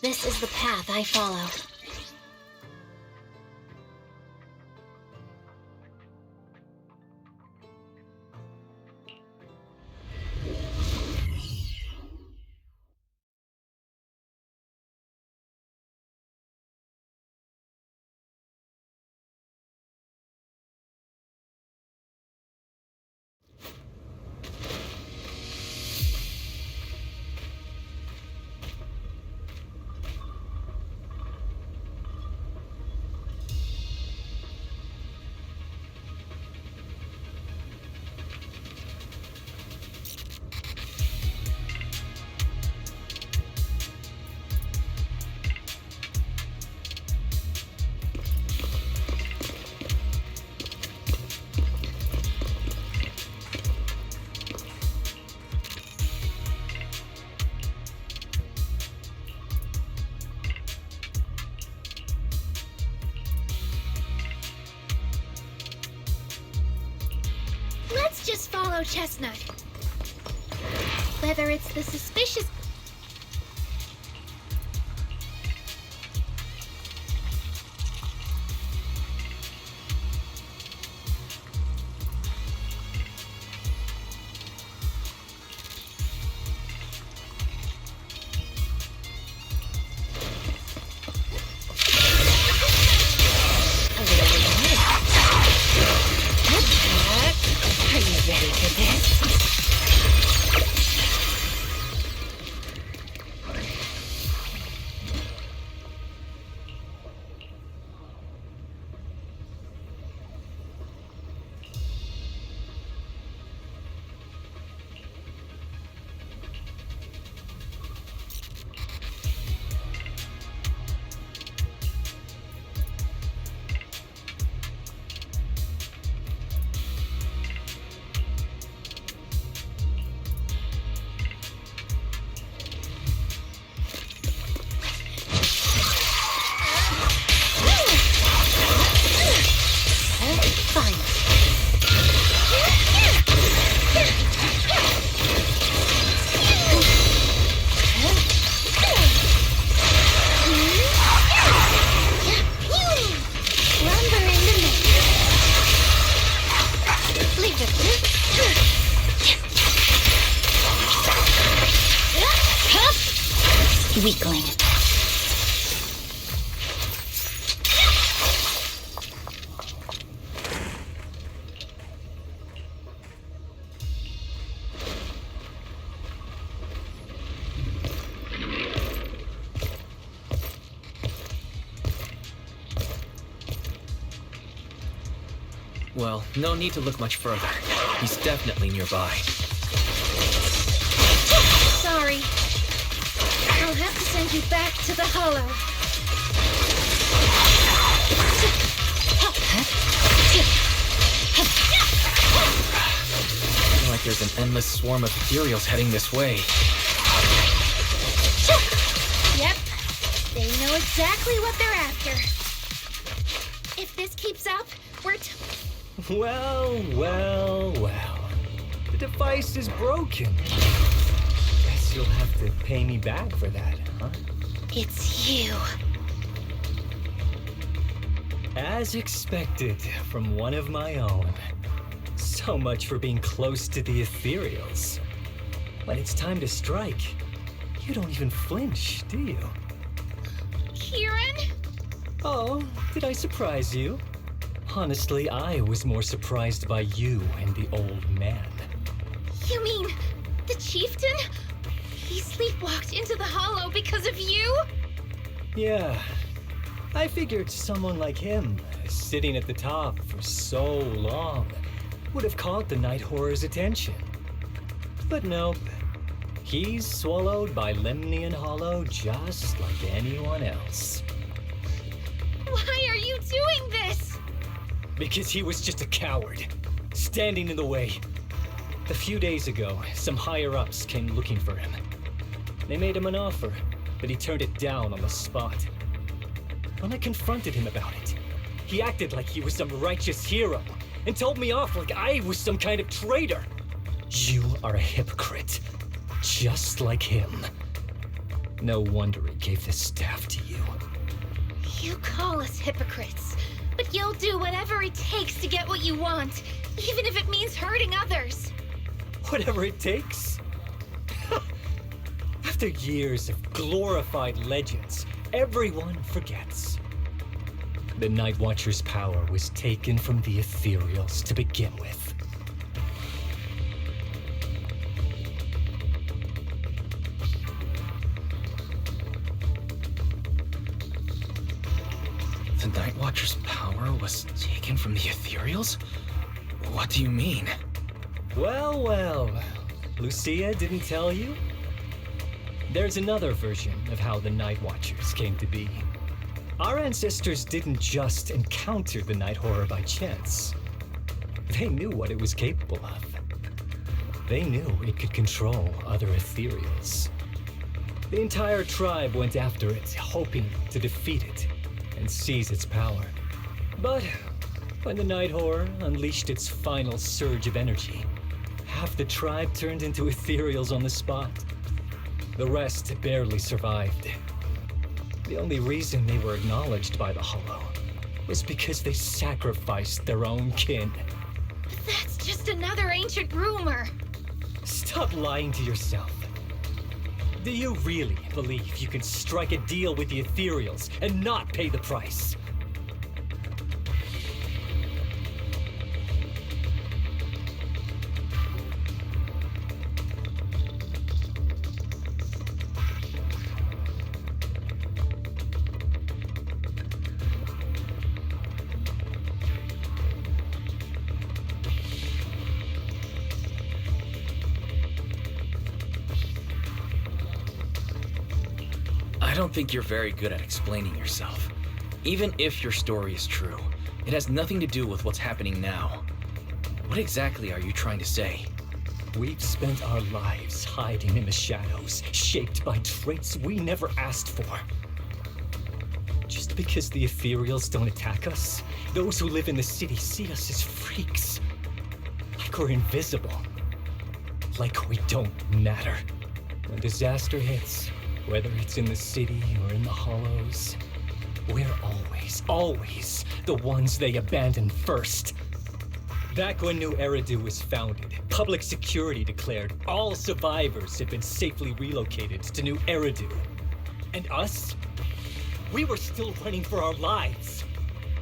S1: This is the path I follow. Let's just follow Chestnut. Whether it's the suspicious...
S4: Are you ready for this? Weakling.
S2: Well, no need to look much further. He's definitely nearby.
S1: Sorry. I'll have to send you back to the Hollow.
S2: I feel like there's an endless swarm of ethereals heading this way.
S1: Yep. They know exactly what they're after. If this keeps up, we're
S6: Well. The device is broken. Guess you'll have to pay me back for that, huh?
S1: It's you.
S6: As expected from one of my own. So much for being close to the ethereals. When it's time to strike, you don't even flinch, do you?
S1: Kieran?
S6: Oh, did I surprise you? Honestly, I was more surprised by you and the old man.
S1: You mean the chieftain? He sleepwalked into the Hollow because of you?
S6: Yeah. I figured someone like him, sitting at the top for so long, would have caught the Night Horror's attention. But nope. He's swallowed by Lemnian Hollow just like anyone else.
S1: Why are you doing this?
S6: Because he was just a coward, standing in the way. A few days ago, some higher-ups came looking for him. They made him an offer, but he turned it down on the spot. When I confronted him about it, he acted like he was some righteous hero and told me off like I was some kind of traitor. You are a hypocrite. just like him. No wonder he gave this staff to you.
S1: You call us hypocrites, but you'll do whatever it takes to get what you want, even if it means hurting others.
S6: Whatever it takes. After years of glorified legends, everyone forgets. The Night Watcher's power was taken from the Ethereals to begin with.
S2: The Night Watcher's power was taken from the Ethereals? What do you mean?
S6: Well, well. Lucia didn't tell you? There's another version of how the Night Watchers came to be. Our ancestors didn't just encounter the Night Horror by chance. They knew what it was capable of. They knew it could control other Ethereals. The entire tribe went after it, hoping to defeat it and seize its power. But when the Night Horror unleashed its final surge of energy, half the tribe turned into Ethereals on the spot. The rest barely survived. The only reason they were acknowledged by the Hollow was because they sacrificed their own kin.
S1: But that's just another ancient rumor.
S6: Stop lying to yourself. Do you really believe you can strike a deal with the Ethereals and not pay the price?
S2: I don't think you're very good at explaining yourself. Even if your story is true, it has nothing to do with what's happening now. What exactly are you trying to say?
S6: We've spent our lives hiding in the shadows, shaped by traits we never asked for. Just because the Ethereals don't attack us, those who live in the city see us as freaks. Like we're invisible. Like we don't matter. When disaster hits, whether it's in the city or in the hollows, we're always the ones they abandon first. Back when New Eridu was founded, public security declared all survivors had been safely relocated to New Eridu. And us? We were still running for our lives.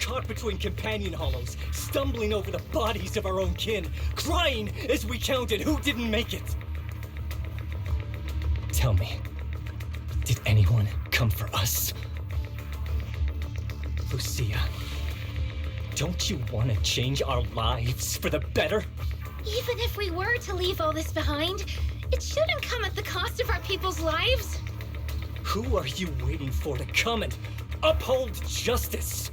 S6: Caught between companion hollows, stumbling over the bodies of our own kin, crying as we counted who didn't make it. Tell me, did anyone come for us? Lucia, don't you want to change our lives for the better?
S1: Even if we were to leave all this behind, it shouldn't come at the cost of our people's lives.
S6: Who are you waiting for to come and uphold justice?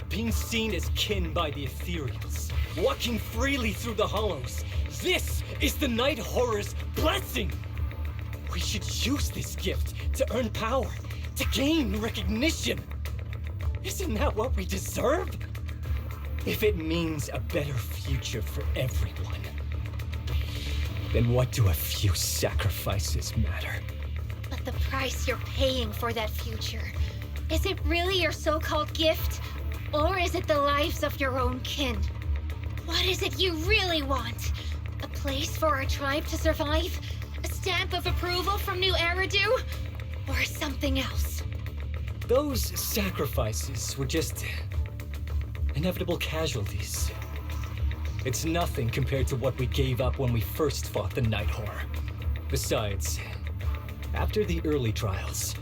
S6: Being seen as kin by the Ethereals, walking freely through the hollows. This is the Night Horror's blessing! We should use this gift to earn power, to gain recognition. Isn't that what we deserve? If it means a better future for everyone, then what do a few sacrifices matter?
S1: But the price you're paying for that future, is it really your so-called gift? Or is it the lives of your own kin? What is it you really want? A place for our tribe to survive? A stamp of approval from New Eridu? Or something else?
S6: Those sacrifices were just inevitable casualties. It's nothing compared to what we gave up when we first fought the Night Horror. Besides, after the early trials,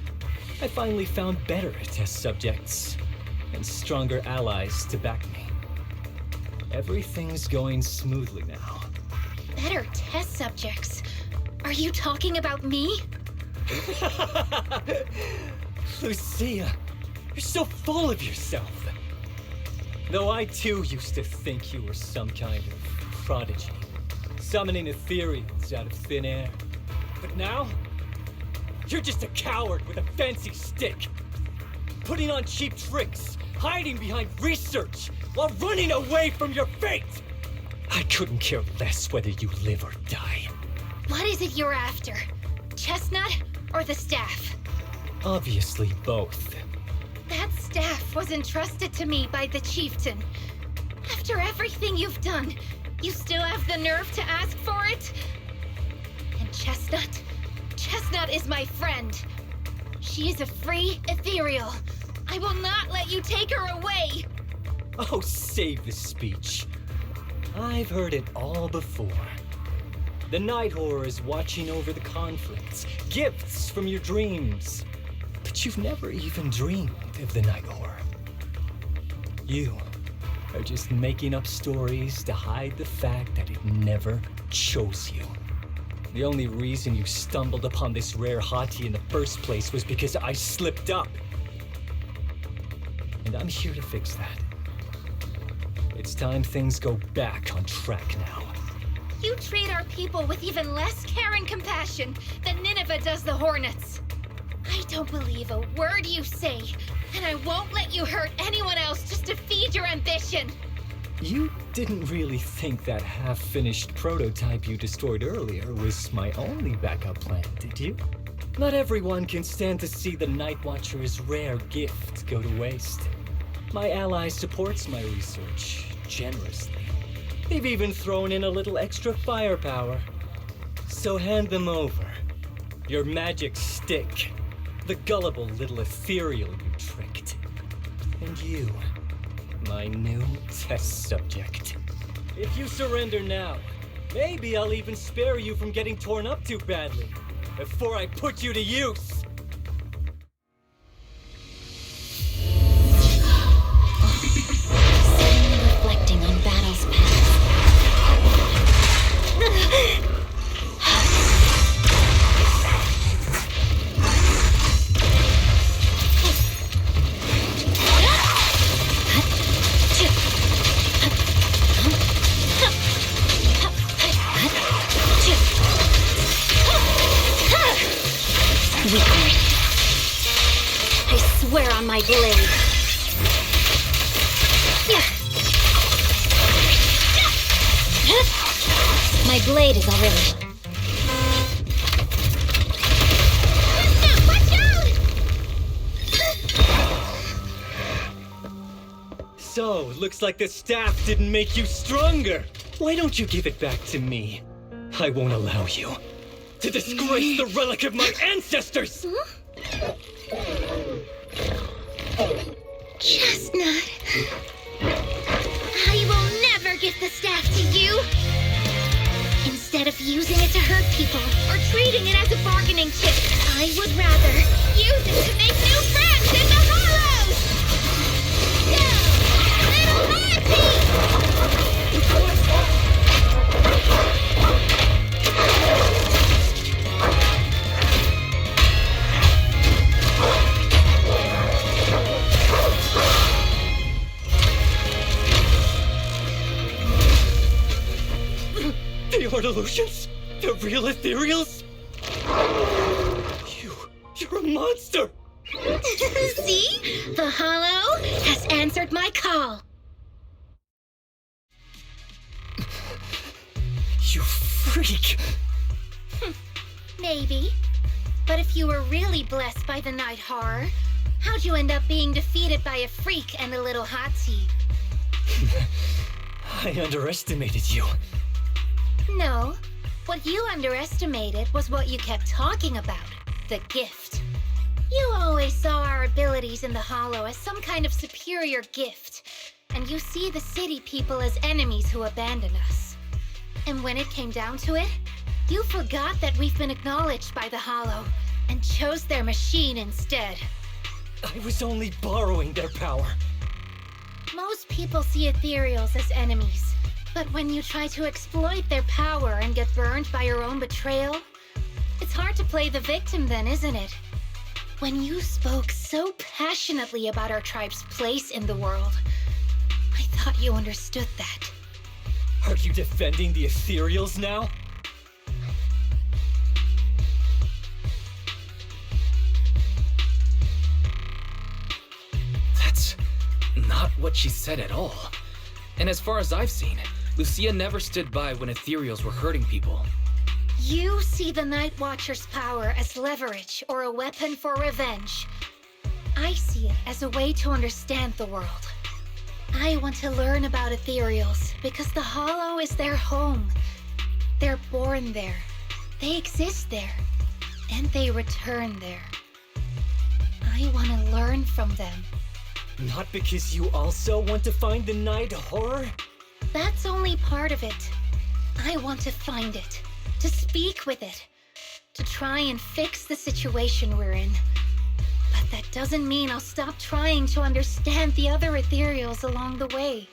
S6: I finally found better test subjects and stronger allies to back me. Everything's going smoothly now.
S1: Better test subjects? Are you talking about me?
S6: Lucia, you're so full of yourself. Though I too used to think you were some kind of prodigy, summoning Ethereals out of thin air. But now, you're just a coward with a fancy stick, putting on cheap tricks, hiding behind research, while running away from your fate! I couldn't care less whether you live or die.
S1: What is it you're after? Chestnut or the staff?
S6: Obviously, both.
S1: That staff was entrusted to me by the chieftain. After everything you've done, you still have the nerve to ask for it? And Chestnut? Chestnut is my friend. She is a free ethereal. I will not let you take her away.
S6: Oh, save the speech. I've heard it all before. The Night Horror is watching over the conflicts, gifts from your dreams. But you've never even dreamed of the Night Horror. You are just making up stories to hide the fact that it never chose you. The only reason you stumbled upon this rare hottie in the first place was because I slipped up. And I'm here to fix that. It's time things go back on track now.
S1: You treat our people with even less care and compassion than Nineveh does the Hornets. I don't believe a word you say, and I won't let you hurt anyone else just to feed your ambition.
S6: You didn't really think that half-finished prototype you destroyed earlier was my only backup plan, did you? Not everyone can stand to see the Night Watcher's rare gift go to waste. My ally supports my research generously. They've even thrown in a little extra firepower. So hand them over. Your magic stick. The gullible little ethereal you tricked. And you, my new test subject. If you surrender now, maybe I'll even spare you from getting torn up too badly before I put you to use.
S3: Suddenly reflecting on battles past. I swear on my blade. My blade is already...
S1: Watch out!
S6: So, looks like the staff didn't make you stronger. Why don't you give it back to me? I won't allow you to disgrace the relic of my ancestors!
S1: Chestnut. I will never give the staff to you. Instead of using it to hurt people or treating it as a bargaining chip, I would rather use it to make new friends in the Hollows! Go, little
S6: The Artilutions? The real ethereals? You're a monster!
S1: See? The Hollow has answered my call.
S6: You freak!
S1: Maybe. But if you were really blessed by the Night Horror, how'd you end up being defeated by a freak and a little hot tea?
S6: I underestimated you.
S1: No. What you underestimated was what you kept talking about. The gift. You always saw our abilities in the Hollow as some kind of superior gift. And you see the city people as enemies who abandon us. And when it came down to it, you forgot that we've been acknowledged by the Hollow and chose their machine instead.
S6: I was only borrowing their power.
S1: Most people see ethereals as enemies, but when you try to exploit their power and get burned by your own betrayal, it's hard to play the victim then, isn't it? When you spoke so passionately about our tribe's place in the world, I thought you understood that.
S6: Are you defending the ethereals now?
S2: That's not what she said at all. And as far as I've seen, Lucia never stood by when ethereals were hurting people.
S1: You see the Night Watcher's power as leverage or a weapon for revenge. I see it as a way to understand the world. I want to learn about ethereals because the Hollow is their home. They're born there. They exist there. And they return there. I want to learn from them.
S6: Not because you also want to find the Night Horror?
S1: That's only part of it. I want to find it, to speak with it, to try and fix the situation we're in. But that doesn't mean I'll stop trying to understand the other ethereals along the way.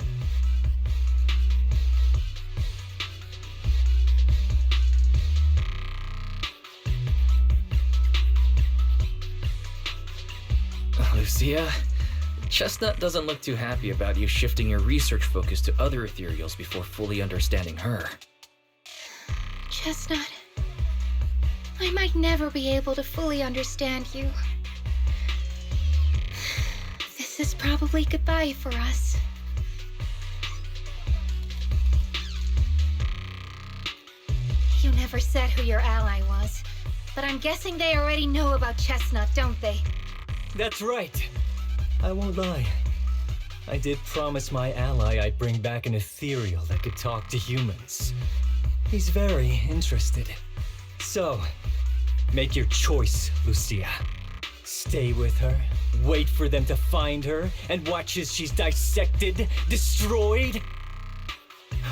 S2: Lucia, Chestnut doesn't look too happy about you shifting your research focus to other ethereals before fully understanding her.
S1: Chestnut, I might never be able to fully understand you. This is probably goodbye for us. You never said who your ally was, but I'm guessing they already know about Chestnut, don't they?
S6: That's right. I won't lie. I did promise my ally I'd bring back an ethereal that could talk to humans. He's very interested. So, make your choice, Lucia. Stay with her, wait for them to find her, and watch as she's dissected, destroyed?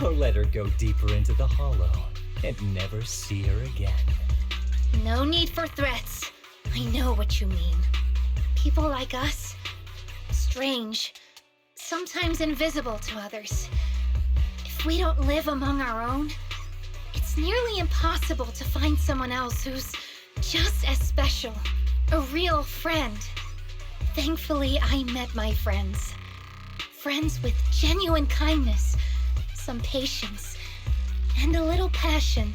S6: Or let her go deeper into the Hollow and never see her again.
S1: No need for threats. I know what you mean. People like us, strange, sometimes invisible to others. If we don't live among our own, it's nearly impossible to find someone else who's just as special, a real friend. Thankfully, I met my friends. Friends with genuine kindness, some patience, and a little passion.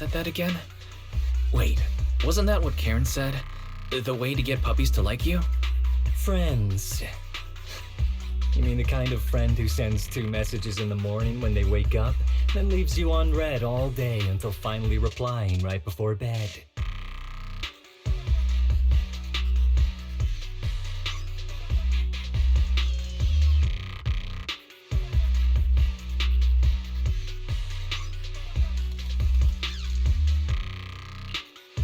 S2: said that again? Wait, wasn't that what Karen said? The way to get puppies to like you?
S6: Friends. You mean the kind of friend who sends 2 messages in the morning when they wake up, then leaves you unread all day until finally replying right before bed?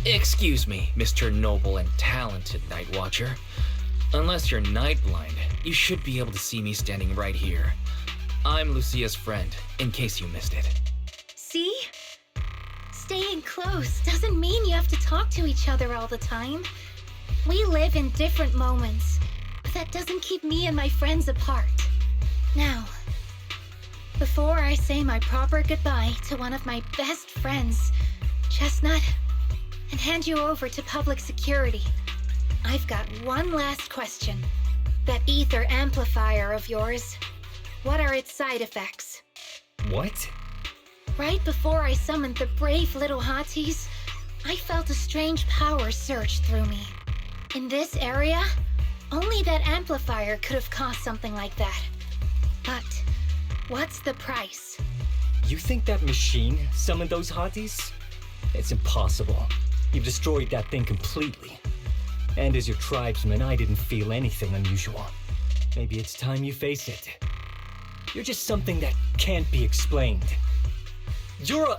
S2: Excuse me, Mr. Noble and Talented Night Watcher. Unless you're night blind, you should be able to see me standing right here. I'm Lucia's friend, in case you missed it.
S1: See? Staying close doesn't mean you have to talk to each other all the time. We live in different moments, but that doesn't keep me and my friends apart. Now, before I say my proper goodbye to one of my best friends, Chestnut, and hand you over to public security, I've got one last question. That ether amplifier of yours, what are its side effects?
S6: What?
S1: Right before I summoned the brave little hotties, I felt a strange power surge through me. In this area, only that amplifier could have caused something like that. But what's the price?
S6: You think that machine summoned those hotties? It's impossible. You've destroyed that thing completely. And as your tribesman, I didn't feel anything unusual. Maybe it's time you face it. You're just something that can't be explained. You're a...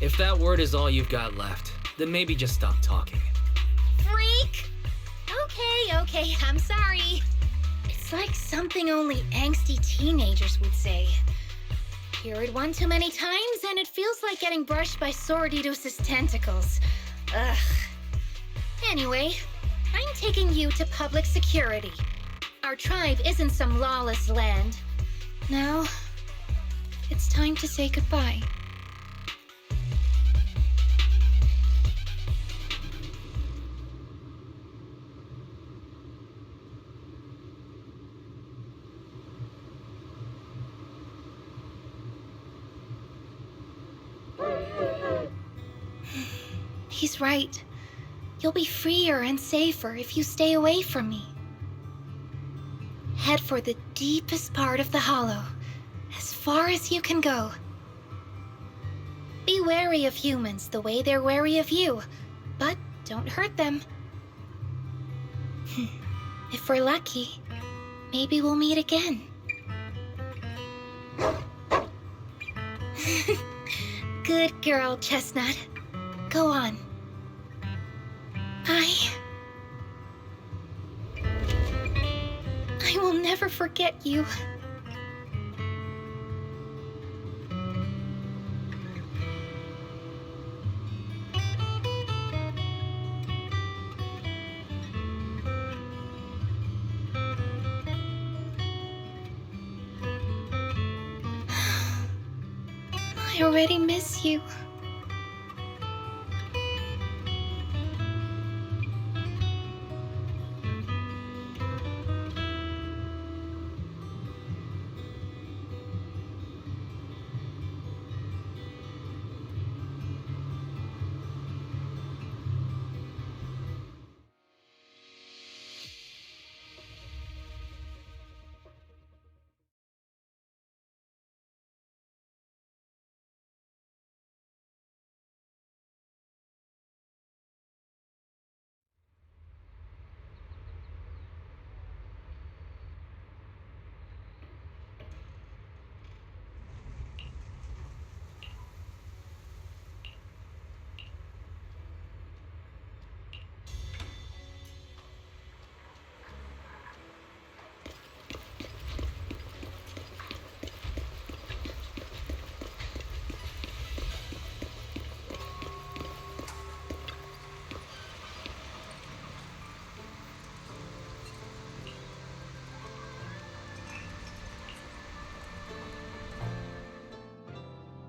S2: If that word is all you've got left, then maybe just stop talking.
S1: Freak! Okay, I'm sorry. It's like something only angsty teenagers would say. Hear it one too many times and it feels like getting brushed by Sordidus's tentacles. Ugh. Anyway, I'm taking you to public security. Our tribe isn't some lawless land. Now, it's time to say goodbye. He's right. You'll be freer and safer if you stay away from me. Head for the deepest part of the hollow, as far as you can go. Be wary of humans the way they're wary of you, but don't hurt them. If we're lucky, maybe we'll meet again. Good girl, Chestnut. Go on. I will never forget you. I already miss you.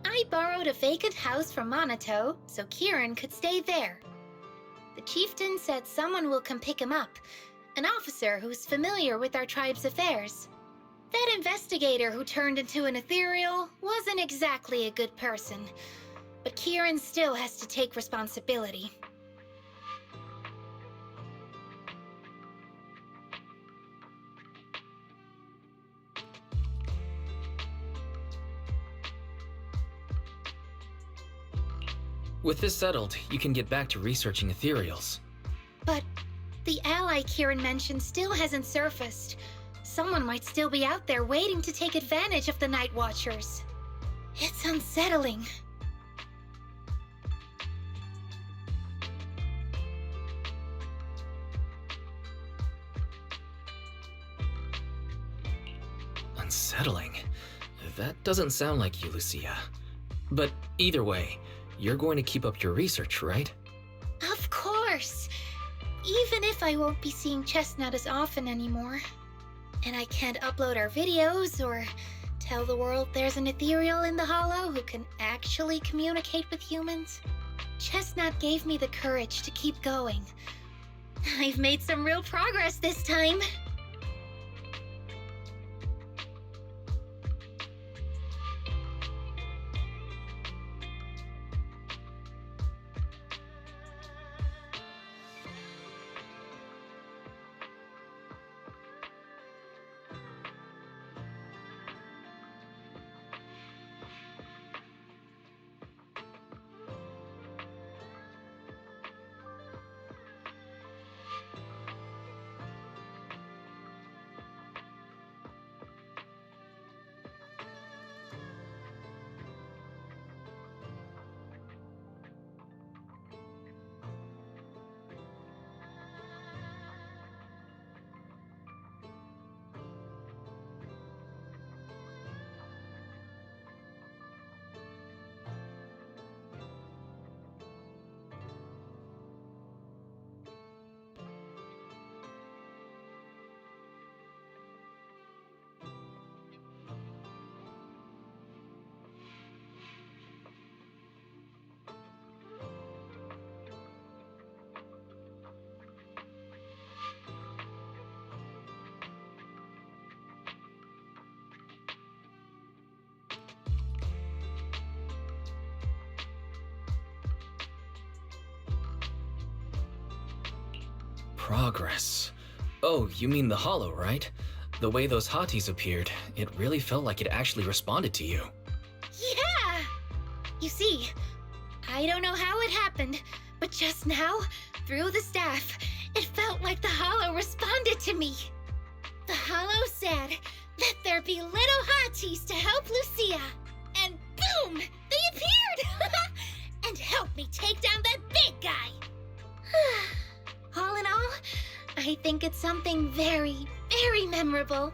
S1: I borrowed a vacant house from Monato so Kieran could stay there. The chieftain said someone will come pick him up, an officer who's familiar with our tribe's affairs. That investigator who turned into an ethereal wasn't exactly a good person, but Kieran still has to take responsibility.
S2: With this settled, you can get back to researching ethereals.
S1: But the ally Kieran mentioned still hasn't surfaced. Someone might still be out there waiting to take advantage of the Night Watchers. It's unsettling.
S2: Unsettling? That doesn't sound like you, Lucia. But either way, you're going to keep up your research, right?
S1: Of course! Even if I won't be seeing Chestnut as often anymore. And I can't upload our videos or tell the world there's an ethereal in the Hollow who can actually communicate with humans. Chestnut gave me the courage to keep going. I've made some real progress this time.
S2: Progress. Oh, you mean the hollow, right? The way those hotties appeared, it really felt like it actually responded to you.
S1: Yeah! You see, I don't know how it happened, but just now, through the staff, it felt like the hollow responded to me. The hollow said, "Let there be little hotties to help Lucia." And boom! They appeared! And helped me take down that big guy! All in all, I think it's something very, very memorable.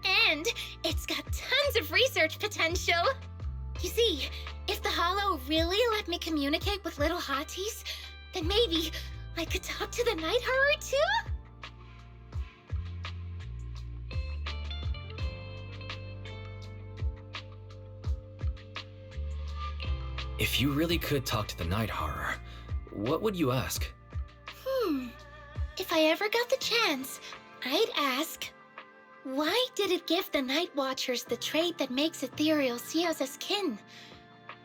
S1: And it's got tons of research potential. You see, if the hollow really let me communicate with little hotties, then maybe I could talk to the night horror too?
S2: If you really could talk to the night horror, what would you ask?
S1: If I ever got the chance, I'd ask, why did it give the Night Watchers the trait that makes Ethereal see us as kin?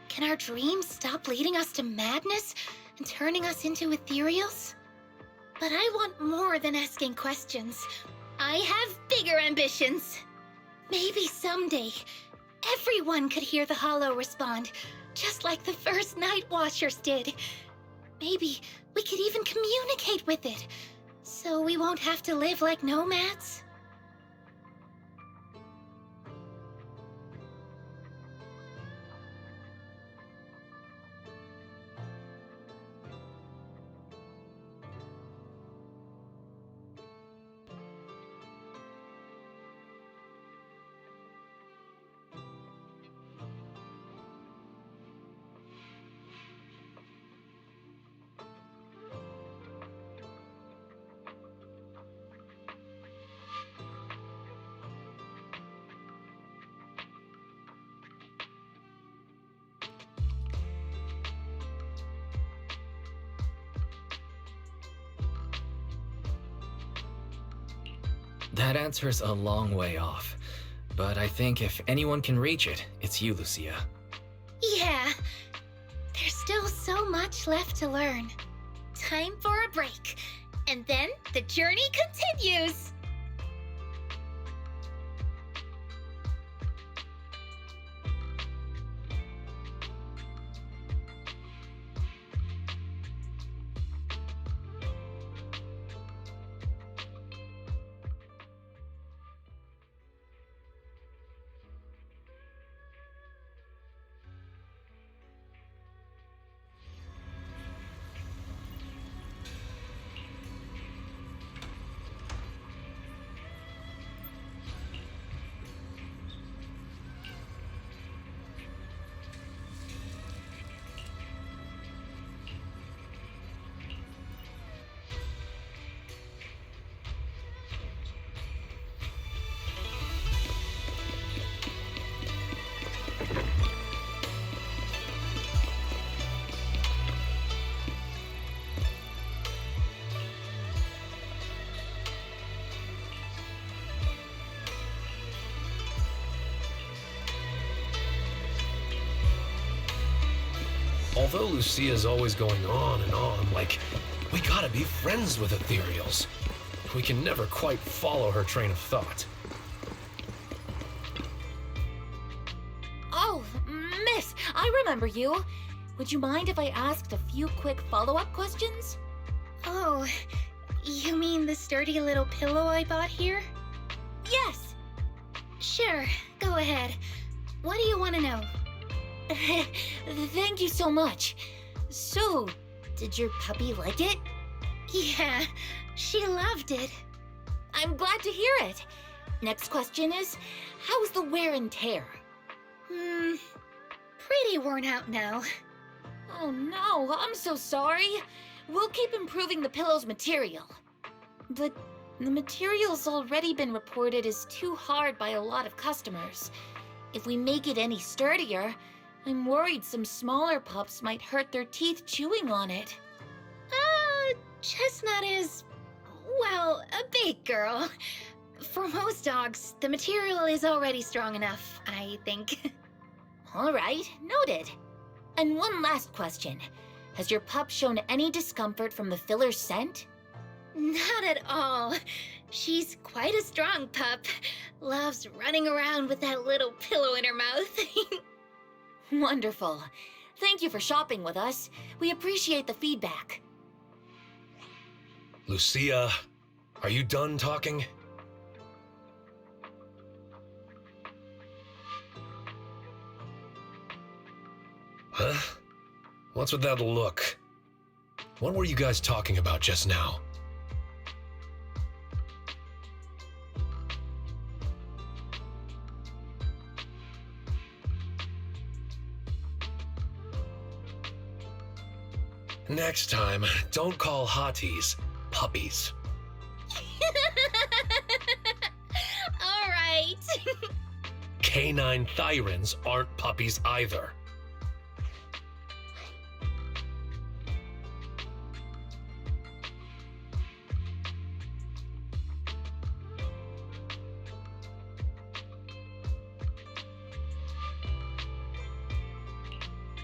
S1: Can our dreams stop leading us to madness and turning us into Ethereals? But I want more than asking questions. I have bigger ambitions. Maybe someday, everyone could hear the hollow respond, just like the first Night Watchers did. Maybe we could even communicate with it, so we won't have to live like nomads.
S2: That answer's a long way off, but I think if anyone can reach it, it's you, Lucia.
S1: Yeah, there's still so much left to learn. Time for a break, and then the journey continues!
S7: Although Lucia's always going on and on, like, we gotta be friends with ethereals, we can never quite follow her train of thought.
S3: Oh, miss, I remember you. Would you mind if I asked a few quick follow-up questions?
S1: Oh, you mean the sturdy little pillow I bought here?
S3: Yes.
S1: Sure, go ahead. What do you want to know?
S3: Thank you so much. So, did your puppy like it?
S1: Yeah, she loved it.
S3: I'm glad to hear it. Next question is, how's the wear and tear?
S1: Pretty worn out now.
S3: Oh no, I'm so sorry. We'll keep improving the pillow's material. But the material's already been reported as too hard by a lot of customers. If we make it any sturdier, I'm worried some smaller pups might hurt their teeth chewing on it.
S1: Chestnut is, well, a big girl. For most dogs, the material is already strong enough, I think.
S3: All right, noted. And one last question. Has your pup shown any discomfort from the filler's scent?
S1: Not at all. She's quite a strong pup. Loves running around with that little pillow in her mouth.
S3: Wonderful. Thank you for shopping with us. We appreciate the feedback.
S7: Lucia, are you done talking? Huh? What's with that look? What were you guys talking about just now? Next time, don't call hotties puppies.
S1: All right.
S7: Canine thyrans aren't puppies either.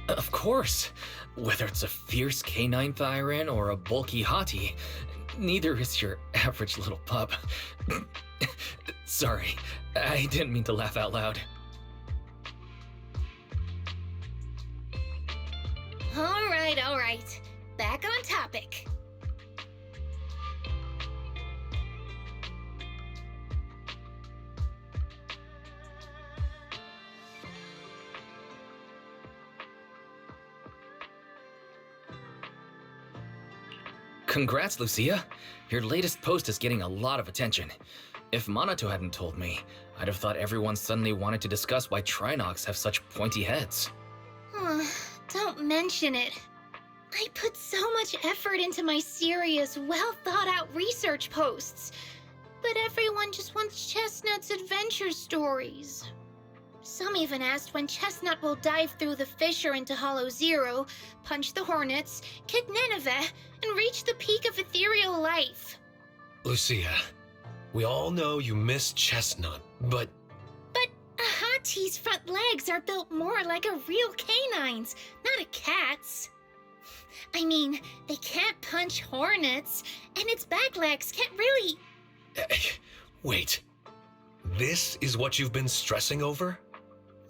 S2: Of course. Whether it's a fierce canine thyran or a bulky hottie, neither is your average little pup. Sorry, I didn't mean to laugh out loud.
S1: All right. Back on topic.
S2: Congrats, Lucia. Your latest post is getting a lot of attention. If Monato hadn't told me, I'd have thought everyone suddenly wanted to discuss why Trinocs have such pointy heads.
S1: Don't mention it. I put so much effort into my serious, well-thought-out research posts. But everyone just wants Chestnut's adventure stories. Some even asked when Chestnut will dive through the fissure into Hollow Zero, punch the Hornets, kick Nineveh, and reach the peak of ethereal life.
S7: Lucia, we all know you miss Chestnut, but
S1: But a hottie's front legs are built more like a real canine's, not a cat's. I mean, they can't punch hornets, and its back legs can't really...
S7: Wait. This is what you've been stressing over?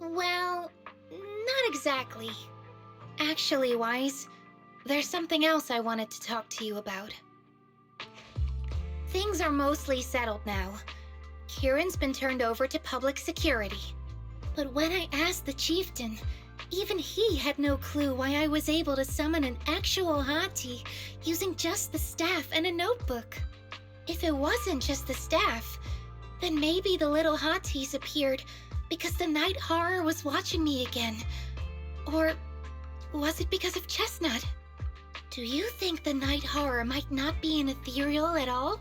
S1: Well, not exactly. Actually, Wise, there's something else I wanted to talk to you about. Things are mostly settled now. Kieran's been turned over to public security. But when I asked the chieftain, even he had no clue why I was able to summon an actual hottie using just the staff and a notebook. If it wasn't just the staff, then maybe the little hotties appeared because the night horror was watching me again. Or was it because of Chestnut? Do you think the night horror might not be an ethereal at all?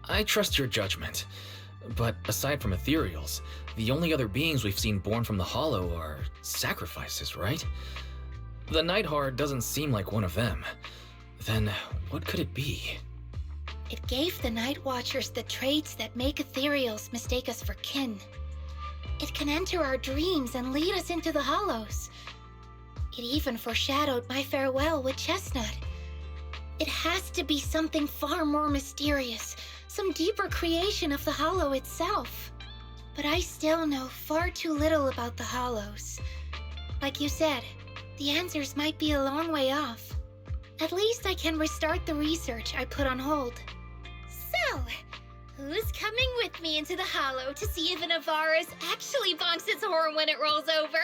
S2: I trust your judgment. But aside from ethereals, the only other beings we've seen born from the Hollow are sacrifices, right? The Nightheart doesn't seem like one of them. Then what could it be?
S1: It gave the Night Watchers the traits that make ethereals mistake us for kin. It can enter our dreams and lead us into the Hollows. It even foreshadowed my farewell with Chestnut. It has to be something far more mysterious, some deeper creation of the Hollow itself. But I still know far too little about the Hollows. Like you said, the answers might be a long way off. At least I can restart the research I put on hold. So, who's coming with me into the Hollow to see if an Avaris actually bonks its horn when it rolls over?